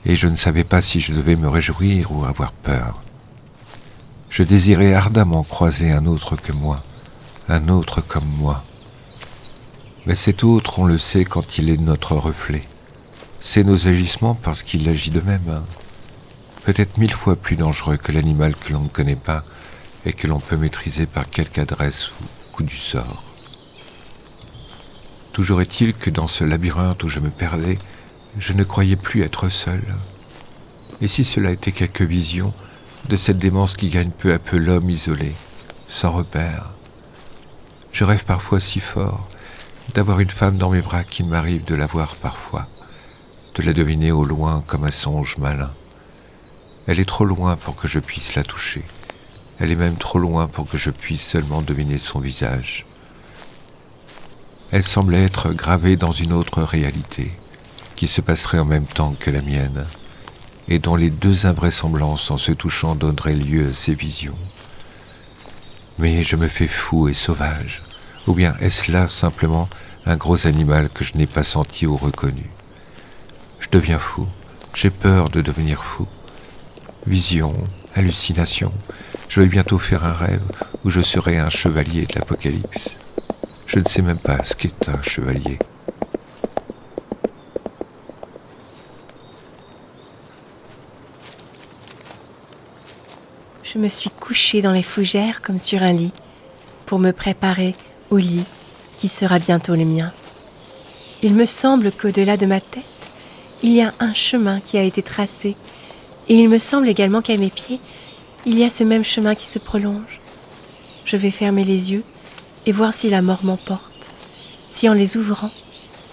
et je ne savais pas si je devais me réjouir ou avoir peur. Je désirais ardemment croiser un autre que moi, un autre comme moi. Mais cet autre, on le sait quand il est notre reflet. C'est nos agissements parce qu'il agit de même. Peut-être 1000 fois plus dangereux que l'animal que l'on ne connaît pas et que l'on peut maîtriser par quelque adresse ou coup du sort. Toujours est-il que dans ce labyrinthe où je me perdais, je ne croyais plus être seul. Et si cela était quelque vision de cette démence qui gagne peu à peu l'homme isolé, sans repère ? Je rêve parfois si fort d'avoir une femme dans mes bras qu'il m'arrive de la voir parfois, de la deviner au loin comme un songe malin. Elle est trop loin pour que je puisse la toucher. Elle est même trop loin pour que je puisse seulement deviner son visage. Elle semble être gravée dans une autre réalité, qui se passerait en même temps que la mienne, et dont les deux invraisemblances en se touchant donneraient lieu à ces visions. Mais je me fais fou et sauvage. Ou bien est-ce là simplement un gros animal que je n'ai pas senti ou reconnu? Je deviens fou. J'ai peur de devenir fou. Vision, hallucination. Je vais bientôt faire un rêve où je serai un chevalier de l'Apocalypse. Je ne sais même pas ce qu'est un chevalier. Je me suis couchée dans les fougères comme sur un lit pour me préparer au lit qui sera bientôt le mien. Il me semble qu'au-delà de ma tête, il y a un chemin qui a été tracé et il me semble également qu'à mes pieds, il y a ce même chemin qui se prolonge. Je vais fermer les yeux et voir si la mort m'emporte, si en les ouvrant,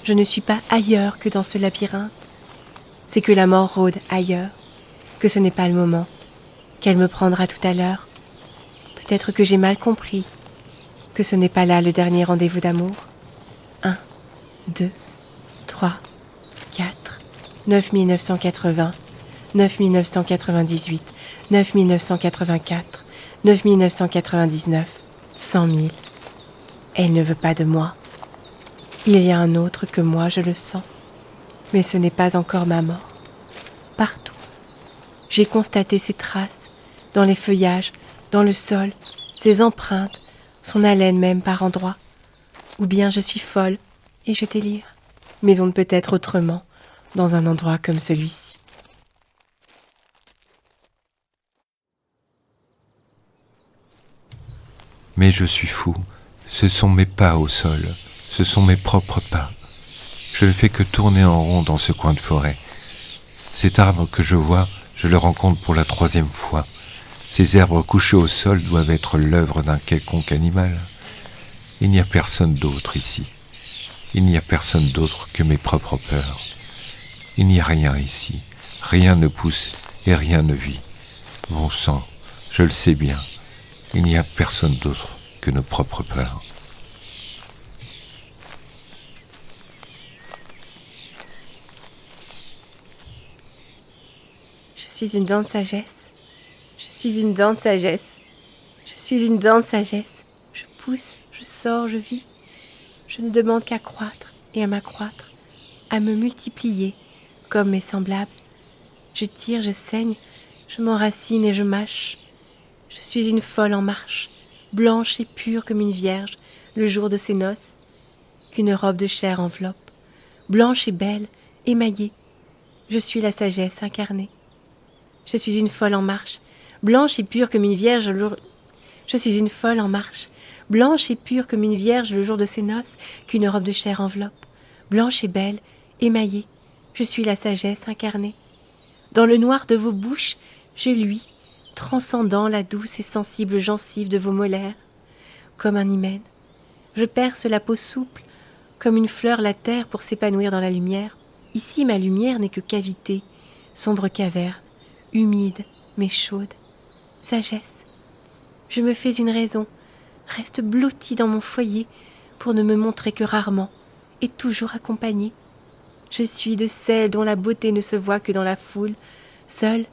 je ne suis pas ailleurs que dans ce labyrinthe. C'est que la mort rôde ailleurs, que ce n'est pas le moment, qu'elle me prendra tout à l'heure. Peut-être que j'ai mal compris, que ce n'est pas là le dernier rendez-vous d'amour. 1, 2, 3, 4, 9980, 9998, 9984, 9999, 100 000. Elle ne veut pas de moi. Il y a un autre que moi, je le sens. Mais ce n'est pas encore ma mort. Partout, j'ai constaté ses traces, dans les feuillages, dans le sol, ses empreintes, son haleine même par endroits. Ou bien je suis folle et je délire. Mais on ne peut être autrement dans un endroit comme celui-ci. Mais je suis fou. Ce sont mes pas au sol. Ce sont mes propres pas. Je ne fais que tourner en rond dans ce coin de forêt. Cet arbre que je vois, je le rencontre pour la 3e fois. Ces herbes couchées au sol doivent être l'œuvre d'un quelconque animal. Il n'y a personne d'autre ici. Il n'y a personne d'autre que mes propres peurs. Il n'y a rien ici. Rien ne pousse et rien ne vit. Bon sang, je le sais bien. Il n'y a personne d'autre que nos propres peurs. Je suis une dent de sagesse. Je suis une dent de sagesse. Je suis une dent de sagesse. Je pousse, je sors, je vis. Je ne demande qu'à croître et à m'accroître, à me multiplier comme mes semblables. Je tire, je saigne, je m'enracine et je mâche. Je suis une folle en marche, blanche et pure comme une vierge le jour de ses noces, qu'une robe de chair enveloppe, blanche et belle, émaillée. Je suis la sagesse incarnée. Je suis une folle en marche, blanche et pure comme une vierge le jour... Je suis une folle en marche, blanche et pure comme une vierge le jour de ses noces, qu'une robe de chair enveloppe, blanche et belle, émaillée. Je suis la sagesse incarnée. Dans le noir de vos bouches, je luis, transcendant la douce et sensible gencive de vos molaires. Comme un hymen, je perce la peau souple, comme une fleur la terre pour s'épanouir dans la lumière. Ici, ma lumière n'est que cavité, sombre caverne, humide mais chaude. Sagesse. Je me fais une raison, reste blottie dans mon foyer pour ne me montrer que rarement et toujours accompagnée. Je suis de celles dont la beauté ne se voit que dans la foule. Seule,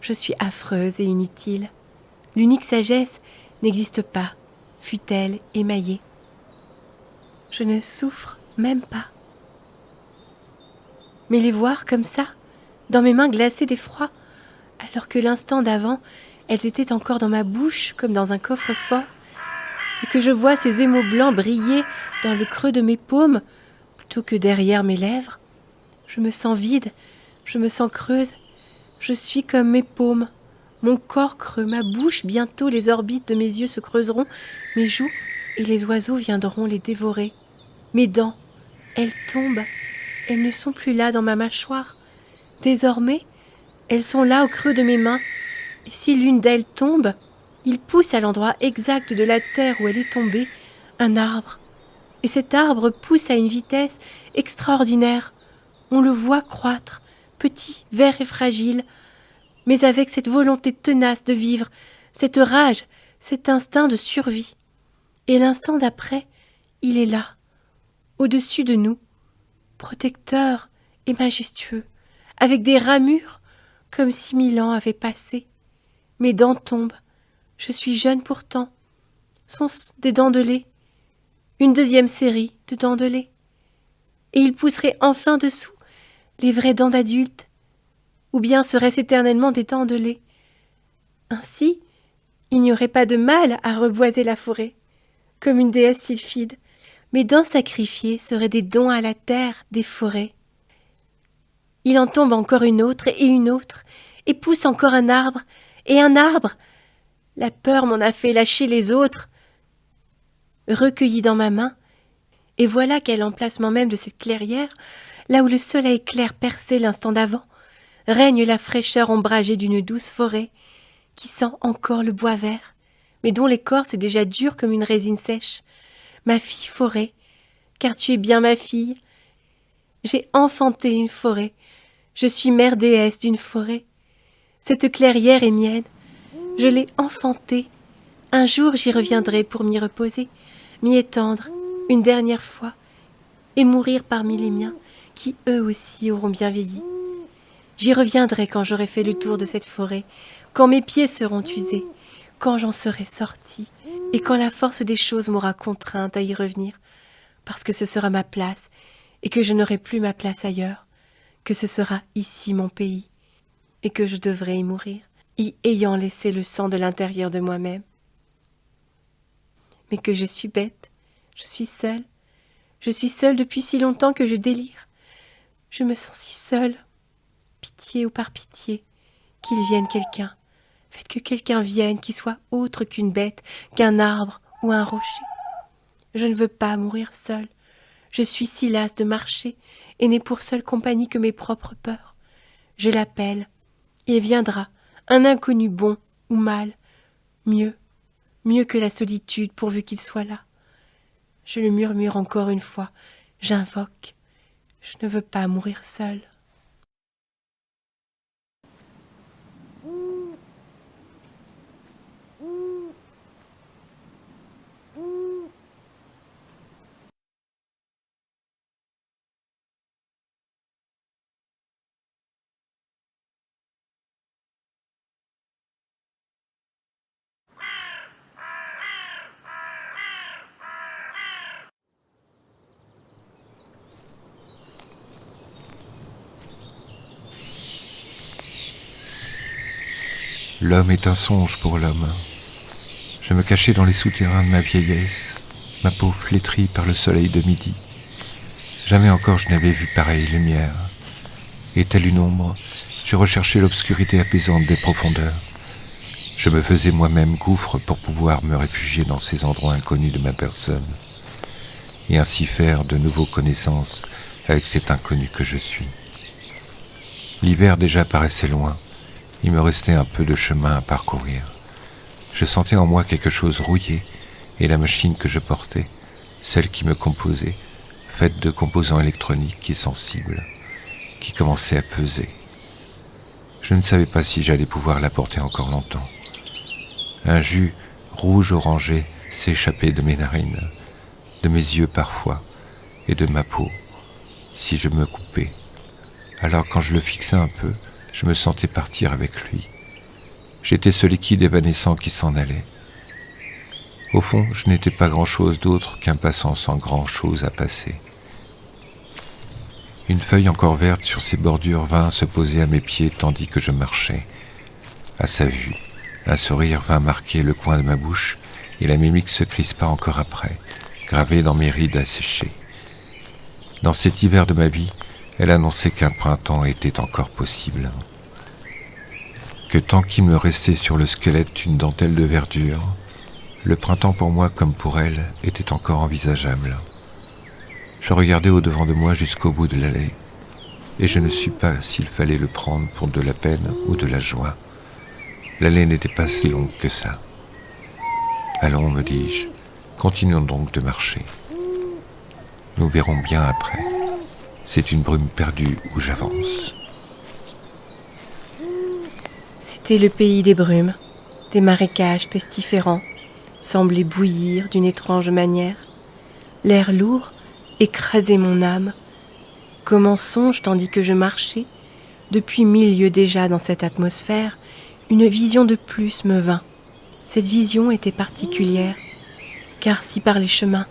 je suis affreuse et inutile. L'unique sagesse n'existe pas, fût-elle émaillée. Je ne souffre même pas. Mais les voir comme ça, dans mes mains glacées d'effroi, alors que l'instant d'avant, elles étaient encore dans ma bouche comme dans un coffre-fort, et que je vois ces émaux blancs briller dans le creux de mes paumes plutôt que derrière mes lèvres. Je me sens vide, je me sens creuse, je suis comme mes paumes, mon corps creux, ma bouche, bientôt les orbites de mes yeux se creuseront, mes joues, et les oiseaux viendront les dévorer. Mes dents, elles tombent, elles ne sont plus là dans ma mâchoire. Désormais, elles sont là au creux de mes mains, et si l'une d'elles tombe, il pousse à l'endroit exact de la terre où elle est tombée un arbre. Et cet arbre pousse à une vitesse extraordinaire. On le voit croître, petit, vert et fragile, mais avec cette volonté tenace de vivre, cette rage, cet instinct de survie. Et l'instant d'après, il est là, au-dessus de nous, protecteur et majestueux, avec des ramures, comme si 1000 ans avaient passé. Mes dents tombent, je suis jeune pourtant, sont-ce des dents de lait, une deuxième série de dents de lait. Et il pousserait enfin dessous les vraies dents d'adulte, ou bien seraient-ce éternellement des dents de lait. Ainsi, il n'y aurait pas de mal à reboiser la forêt, comme une déesse sylphide. Mes dents sacrifiées seraient des dons à la terre des forêts. Il en tombe encore une autre, et pousse encore un arbre, et un arbre. La peur m'en a fait lâcher les autres. Recueillie dans ma main, et voilà qu'à l'emplacement même de cette clairière, là où le soleil clair perçait l'instant d'avant, règne la fraîcheur ombragée d'une douce forêt, qui sent encore le bois vert, mais dont l'écorce est déjà dure comme une résine sèche. Ma fille forêt, car tu es bien ma fille. J'ai enfanté une forêt, je suis mère déesse d'une forêt. Cette clairière est mienne, je l'ai enfantée. Un jour j'y reviendrai pour m'y reposer, m'y étendre une dernière fois, et mourir parmi les miens, qui eux aussi auront bien vieilli. J'y reviendrai quand j'aurai fait le tour de cette forêt, quand mes pieds seront usés, quand j'en serai sortie, et quand la force des choses m'aura contrainte à y revenir, parce que ce sera ma place, et que je n'aurai plus ma place ailleurs, que ce sera ici mon pays, et que je devrai y mourir, y ayant laissé le sang de l'intérieur de moi-même. Mais que je suis bête, je suis seule depuis si longtemps que je délire. Je me sens si seule. Pitié ou par pitié, qu'il vienne quelqu'un. Faites que quelqu'un vienne qui soit autre qu'une bête, qu'un arbre ou un rocher. Je ne veux pas mourir seule. Je suis si lasse de marcher et n'ai pour seule compagnie que mes propres peurs. Je l'appelle. Il viendra, un inconnu bon ou mal, mieux que la solitude pourvu qu'il soit là. Je le murmure encore une fois, j'invoque. Je ne veux pas mourir seule. L'homme est un songe pour l'homme. Je me cachais dans les souterrains de ma vieillesse, ma peau flétrie par le soleil de midi. Jamais encore je n'avais vu pareille lumière. Et telle une ombre, je recherchais l'obscurité apaisante des profondeurs. Je me faisais moi-même gouffre pour pouvoir me réfugier dans ces endroits inconnus de ma personne, et ainsi faire de nouveaux connaissances avec cet inconnu que je suis. L'hiver déjà paraissait loin. Il me restait un peu de chemin à parcourir. Je sentais en moi quelque chose rouillé, et la machine que je portais, celle qui me composait, faite de composants électroniques et sensibles, qui commençait à peser. Je ne savais pas si j'allais pouvoir la porter encore longtemps. Un jus rouge-orangé s'échappait de mes narines, de mes yeux parfois, et de ma peau, si je me coupais. Alors quand je le fixais un peu, je me sentais partir avec lui. J'étais ce liquide évanescent qui s'en allait. Au fond, je n'étais pas grand-chose d'autre qu'un passant sans grand-chose à passer. Une feuille encore verte sur ses bordures vint se poser à mes pieds tandis que je marchais. À sa vue, un sourire vint marquer le coin de ma bouche et la mimique se crispa encore après, gravée dans mes rides asséchées. Dans cet hiver de ma vie, elle annonçait qu'un printemps était encore possible. Que tant qu'il me restait sur le squelette une dentelle de verdure, le printemps pour moi comme pour elle était encore envisageable. Je regardais au-devant de moi jusqu'au bout de l'allée, et je ne sus pas s'il fallait le prendre pour de la peine ou de la joie. L'allée n'était pas si longue que ça. Allons, me dis-je, continuons donc de marcher. Nous verrons bien après. C'est une brume perdue où j'avance. C'était le pays des brumes, des marécages pestiférants, semblaient bouillir d'une étrange manière. L'air lourd écrasait mon âme. Comme en songe, tandis que je marchais, depuis 1000 lieues déjà dans cette atmosphère, une vision de plus me vint. Cette vision était particulière. Car si par les chemins,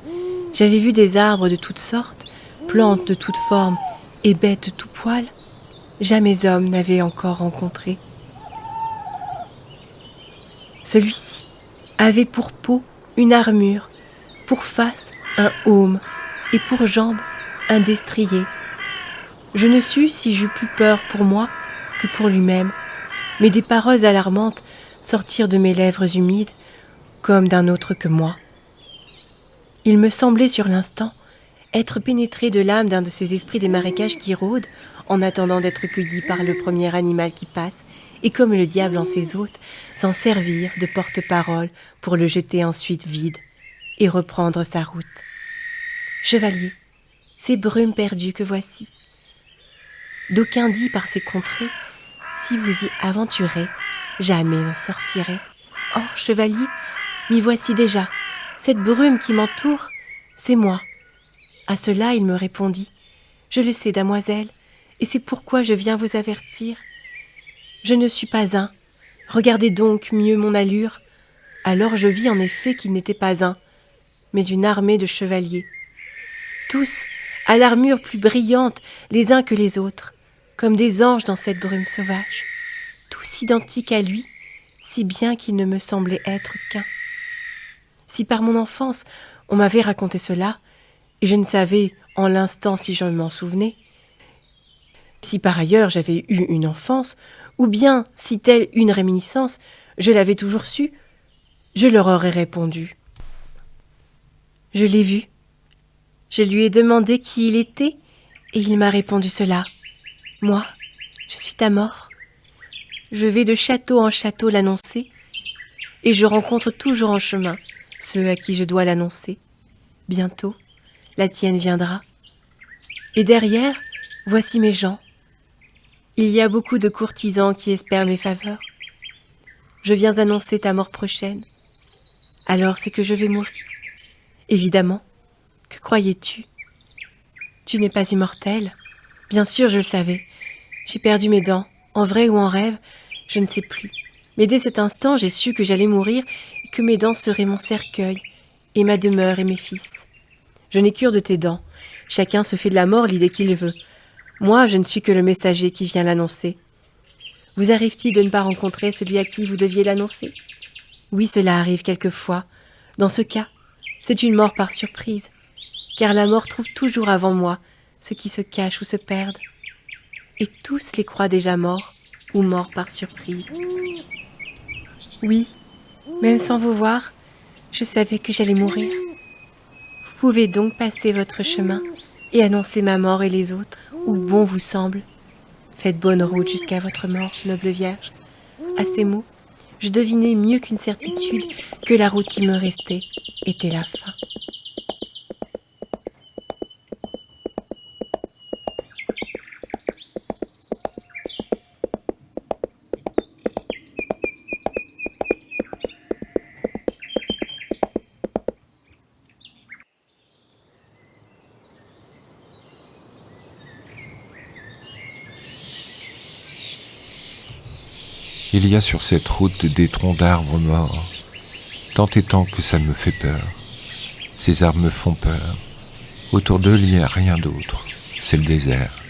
j'avais vu des arbres de toutes sortes, plantes de toutes formes et bêtes de tout poil, jamais homme n'avait encore rencontré. Celui-ci avait pour peau une armure, pour face un aume et pour jambes un destrier. Je ne sus si j'eus plus peur pour moi que pour lui-même, mais des paroles alarmantes sortirent de mes lèvres humides comme d'un autre que moi. Il me semblait sur l'instant être pénétré de l'âme d'un de ces esprits des marécages qui rôdent en attendant d'être cueillis par le premier animal qui passe et comme le diable en ses hôtes, s'en servir de porte-parole pour le jeter ensuite vide et reprendre sa route. Chevalier, ces brumes perdues que voici. D'aucuns dit par ces contrées, si vous y aventurez, jamais n'en sortirez. Or, chevalier, m'y voici déjà. Cette brume qui m'entoure, c'est moi. À cela, il me répondit. Je le sais, damoiselle, et c'est pourquoi je viens vous avertir. Je ne suis pas un. Regardez donc mieux mon allure. Alors je vis en effet qu'il n'était pas un, mais une armée de chevaliers. Tous, à l'armure plus brillante les uns que les autres, comme des anges dans cette brume sauvage, tous identiques à lui, si bien qu'il ne me semblait être qu'un. Si par mon enfance on m'avait raconté cela, et je ne savais en l'instant si je m'en souvenais, si par ailleurs j'avais eu une enfance, ou bien si telle une réminiscence, je l'avais toujours su, je leur aurais répondu. Je l'ai vu. Je lui ai demandé qui il était, et il m'a répondu cela. Moi, je suis ta mort. Je vais de château en château l'annoncer, et je rencontre toujours en chemin ceux à qui je dois l'annoncer. Bientôt, la tienne viendra. Et derrière, voici mes gens. Il y a beaucoup de courtisans qui espèrent mes faveurs. Je viens annoncer ta mort prochaine. Alors c'est que je vais mourir. Évidemment. Que croyais-tu? Tu n'es pas immortel. Bien sûr, je le savais. J'ai perdu mes dents, en vrai ou en rêve, je ne sais plus. Mais dès cet instant, j'ai su que j'allais mourir et que mes dents seraient mon cercueil, et ma demeure et mes fils. Je n'ai cure de tes dents. Chacun se fait de la mort l'idée qu'il veut. Moi, je ne suis que le messager qui vient l'annoncer. Vous arrive-t-il de ne pas rencontrer celui à qui vous deviez l'annoncer? Oui, cela arrive quelquefois. Dans ce cas, c'est une mort par surprise, car la mort trouve toujours avant moi ceux qui se cachent ou se perdent. Et tous les croient déjà morts ou morts par surprise. Oui, même sans vous voir, je savais que j'allais mourir. Vous pouvez donc passer votre chemin et annoncer ma mort et les autres, où bon vous semble. Faites bonne route jusqu'à votre mort, noble Vierge. À ces mots, je devinai mieux qu'une certitude que la route qui me restait était la fin. Il y a sur cette route des troncs d'arbres morts, tant et tant que ça me fait peur. Ces arbres me font peur. Autour d'eux, il n'y a rien d'autre, c'est le désert.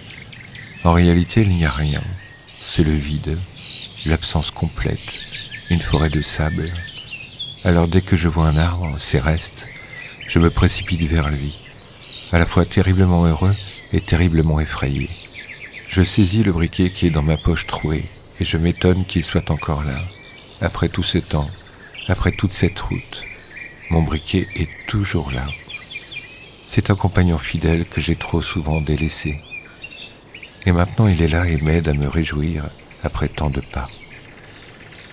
En réalité, il n'y a rien, c'est le vide, l'absence complète, une forêt de sable. Alors dès que je vois un arbre, ses restes, je me précipite vers lui, à la fois terriblement heureux et terriblement effrayé. Je saisis le briquet qui est dans ma poche trouée, et je m'étonne qu'il soit encore là, après tout ce temps, après toute cette route. Mon briquet est toujours là. C'est un compagnon fidèle que j'ai trop souvent délaissé. Et maintenant il est là et m'aide à me réjouir après tant de pas.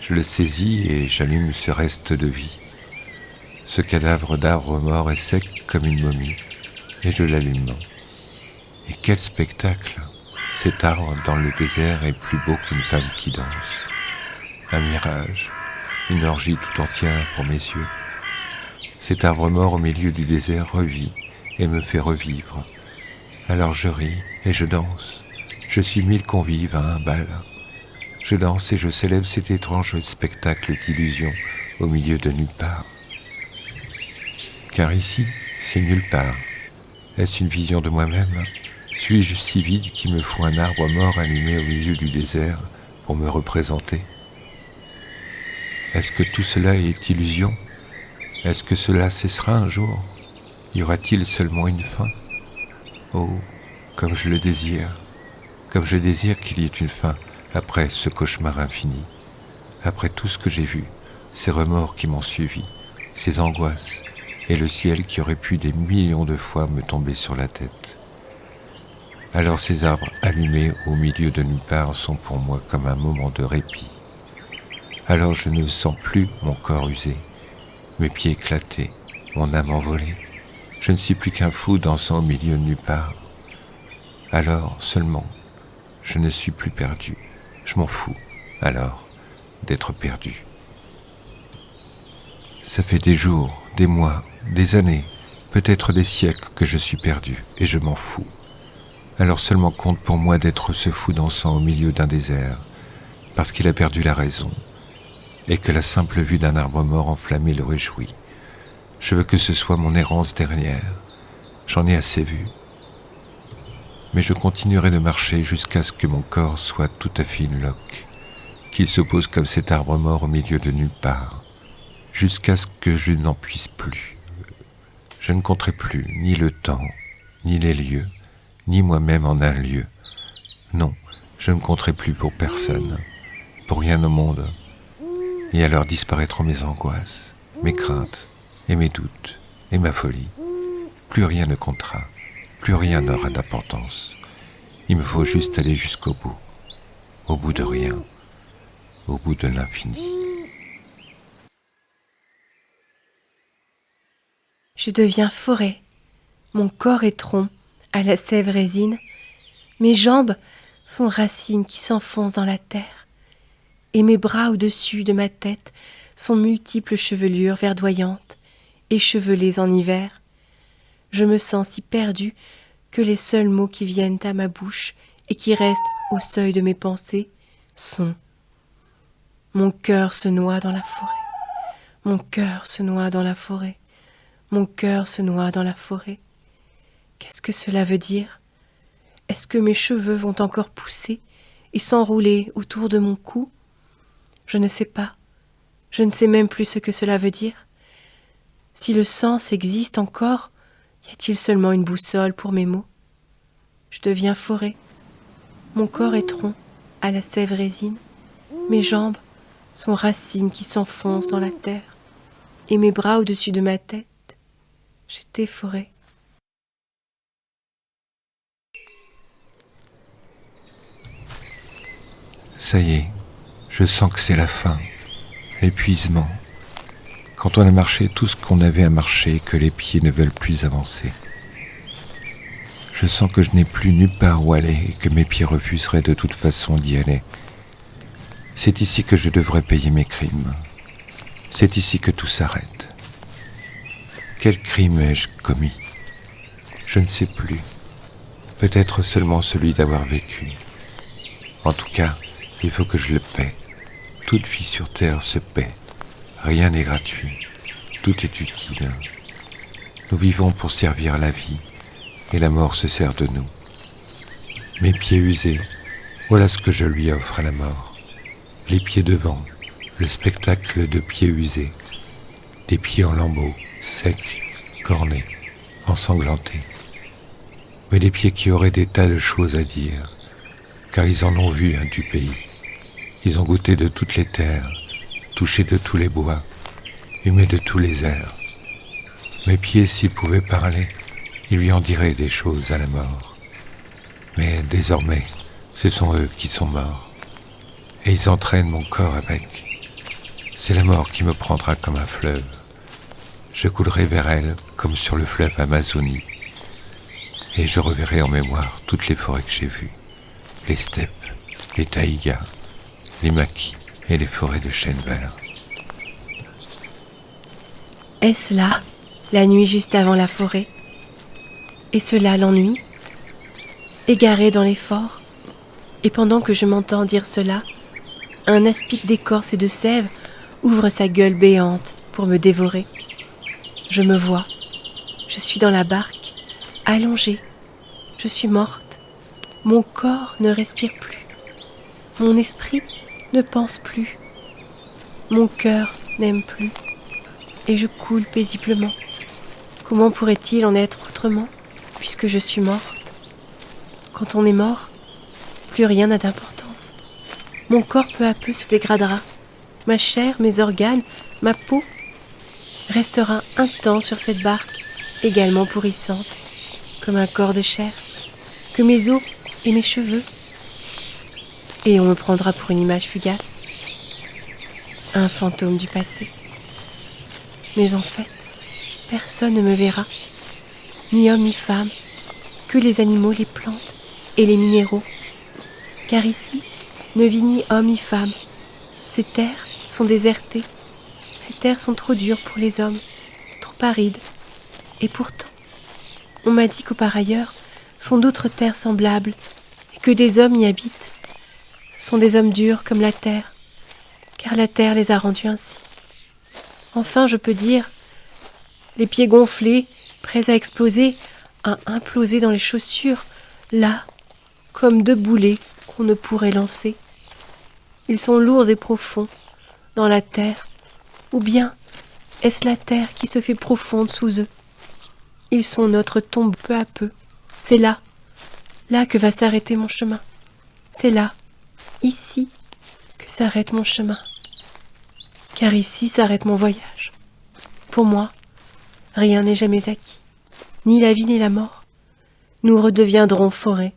Je le saisis et j'allume ce reste de vie. Ce cadavre d'arbre mort est sec comme une momie, et je l'allume. Et quel spectacle! Cet arbre dans le désert est plus beau qu'une femme qui danse. Un mirage, une orgie tout entière pour mes yeux. Cet arbre mort au milieu du désert revit et me fait revivre. Alors je ris et je danse. Je suis 1000 convives à un bal. Je danse et je célèbre cet étrange spectacle d'illusion au milieu de nulle part. car ici, c'est nulle part. Est-ce une vision de moi-même ? Suis-je si vide qu'il me faut un arbre mort allumé au milieu du désert pour me représenter ? Est-ce que tout cela est illusion ? Est-ce que cela cessera un jour ? Y aura-t-il seulement une fin ? Oh, comme je le désire, comme je désire qu'il y ait une fin après ce cauchemar infini, après tout ce que j'ai vu, ces remords qui m'ont suivi, ces angoisses, et le ciel qui aurait pu des millions de fois me tomber sur la tête. Alors ces arbres allumés au milieu de nulle part sont pour moi comme un moment de répit. Alors je ne sens plus mon corps usé, mes pieds éclatés, mon âme envolée. Je ne suis plus qu'un fou dansant au milieu de nulle part. Alors seulement, je ne suis plus perdu. Je m'en fous, alors, d'être perdu. Ça fait des jours, des mois, des années, peut-être des siècles que je suis perdu, et je m'en fous. Alors seulement compte pour moi d'être ce fou dansant au milieu d'un désert, parce qu'il a perdu la raison, et que la simple vue d'un arbre mort enflammé le réjouit. Je veux que ce soit mon errance dernière. J'en ai assez vu. Mais je continuerai de marcher jusqu'à ce que mon corps soit tout à fait une loque, qu'il se pose comme cet arbre mort au milieu de nulle part, jusqu'à ce que je n'en puisse plus. Je ne compterai plus ni le temps, ni les lieux, ni moi-même en un lieu. Non, je ne compterai plus pour personne, pour rien au monde. Et alors disparaîtront mes angoisses, mes craintes, et mes doutes, et ma folie. Plus rien ne comptera, plus rien n'aura d'importance. Il me faut juste aller jusqu'au bout de rien, au bout de l'infini. Je deviens forêt, mon corps est tronc, à la sève résine, mes jambes sont racines qui s'enfoncent dans la terre, et mes bras au-dessus de ma tête sont multiples chevelures verdoyantes, échevelées en hiver. Je me sens si perdue que les seuls mots qui viennent à ma bouche et qui restent au seuil de mes pensées sont « Mon cœur se noie dans la forêt, mon cœur se noie dans la forêt, mon cœur se noie dans la forêt. » Qu'est-ce que cela veut dire ? Est-ce que mes cheveux vont encore pousser et s'enrouler autour de mon cou ? Je ne sais pas. Je ne sais même plus ce que cela veut dire. Si le sens existe encore, y a-t-il seulement une boussole pour mes mots ? Je deviens forêt. Mon corps est tronc, à la sève résine. Mes jambes sont racines qui s'enfoncent dans la terre. Et mes bras au-dessus de ma tête, j'étais forêt. Ça y est, je sens que c'est la fin, l'épuisement. Quand on a marché tout ce qu'on avait à marcher et que les pieds ne veulent plus avancer. Je sens que je n'ai plus nulle part où aller et que mes pieds refuseraient de toute façon d'y aller. C'est ici que je devrais payer mes crimes. C'est ici que tout s'arrête. Quel crime ai-je commis ? Je ne sais plus. Peut-être seulement celui d'avoir vécu. En tout cas, il faut que je le paie. Toute vie sur terre se paie. Rien n'est gratuit. Tout est utile. Nous vivons pour servir la vie, et la mort se sert de nous. Mes pieds usés, voilà ce que je lui offre à la mort. Les pieds devant, le spectacle de pieds usés. Des pieds en lambeaux, secs, cornés, ensanglantés. Mais des pieds qui auraient des tas de choses à dire, car ils en ont vu du pays. Ils ont goûté de toutes les terres, touché de tous les bois, humé de tous les airs. Mes pieds, s'ils pouvaient parler, ils lui en diraient des choses à la mort. Mais désormais, ce sont eux qui sont morts. Et ils entraînent mon corps avec. C'est la mort qui me prendra comme un fleuve. Je coulerai vers elle comme sur le fleuve Amazonie. Et je reverrai en mémoire toutes les forêts que j'ai vues. Les steppes, les taïgas, les maquis et les forêts de chênes verts. Est-ce là, la nuit juste avant la forêt ? Et cela l'ennui ? Égaré dans les forts, et pendant que je m'entends dire cela, un aspic d'écorce et de sève ouvre sa gueule béante pour me dévorer. Je me vois, Je suis dans la barque, allongée. Je suis morte. Mon corps ne respire plus. Mon esprit ne pense plus. Mon cœur n'aime plus. Et je coule paisiblement. Comment pourrait-il en être autrement, puisque je suis morte? Quand on est mort, plus rien n'a d'importance. Mon corps peu à peu se dégradera. Ma chair, mes organes, ma peau restera un temps sur cette barque, également pourrissante, comme un corps de chair, que mes os et mes cheveux. Et on me prendra pour une image fugace, un fantôme du passé. Mais en fait, personne ne me verra, ni homme ni femme, que les animaux, les plantes et les minéraux. Car ici ne vit ni homme ni femme. Ces terres sont désertées. Ces terres sont trop dures pour les hommes, trop arides. Et pourtant, on m'a dit qu'au par ailleurs sont d'autres terres semblables et que des hommes y habitent. Ce sont des hommes durs comme la terre, car la terre les a rendus ainsi. Enfin, je peux dire, les pieds gonflés, prêts à exploser, à imploser dans les chaussures, là, comme deux boulets qu'on ne pourrait lancer. Ils sont lourds et profonds, dans la terre, ou bien est-ce la terre qui se fait profonde sous eux? Ils sont notre tombe peu à peu. C'est là que va s'arrêter mon chemin. C'est là, ici, que s'arrête mon chemin. Car ici s'arrête mon voyage. Pour moi, rien n'est jamais acquis, ni la vie ni la mort. Nous redeviendrons forêt,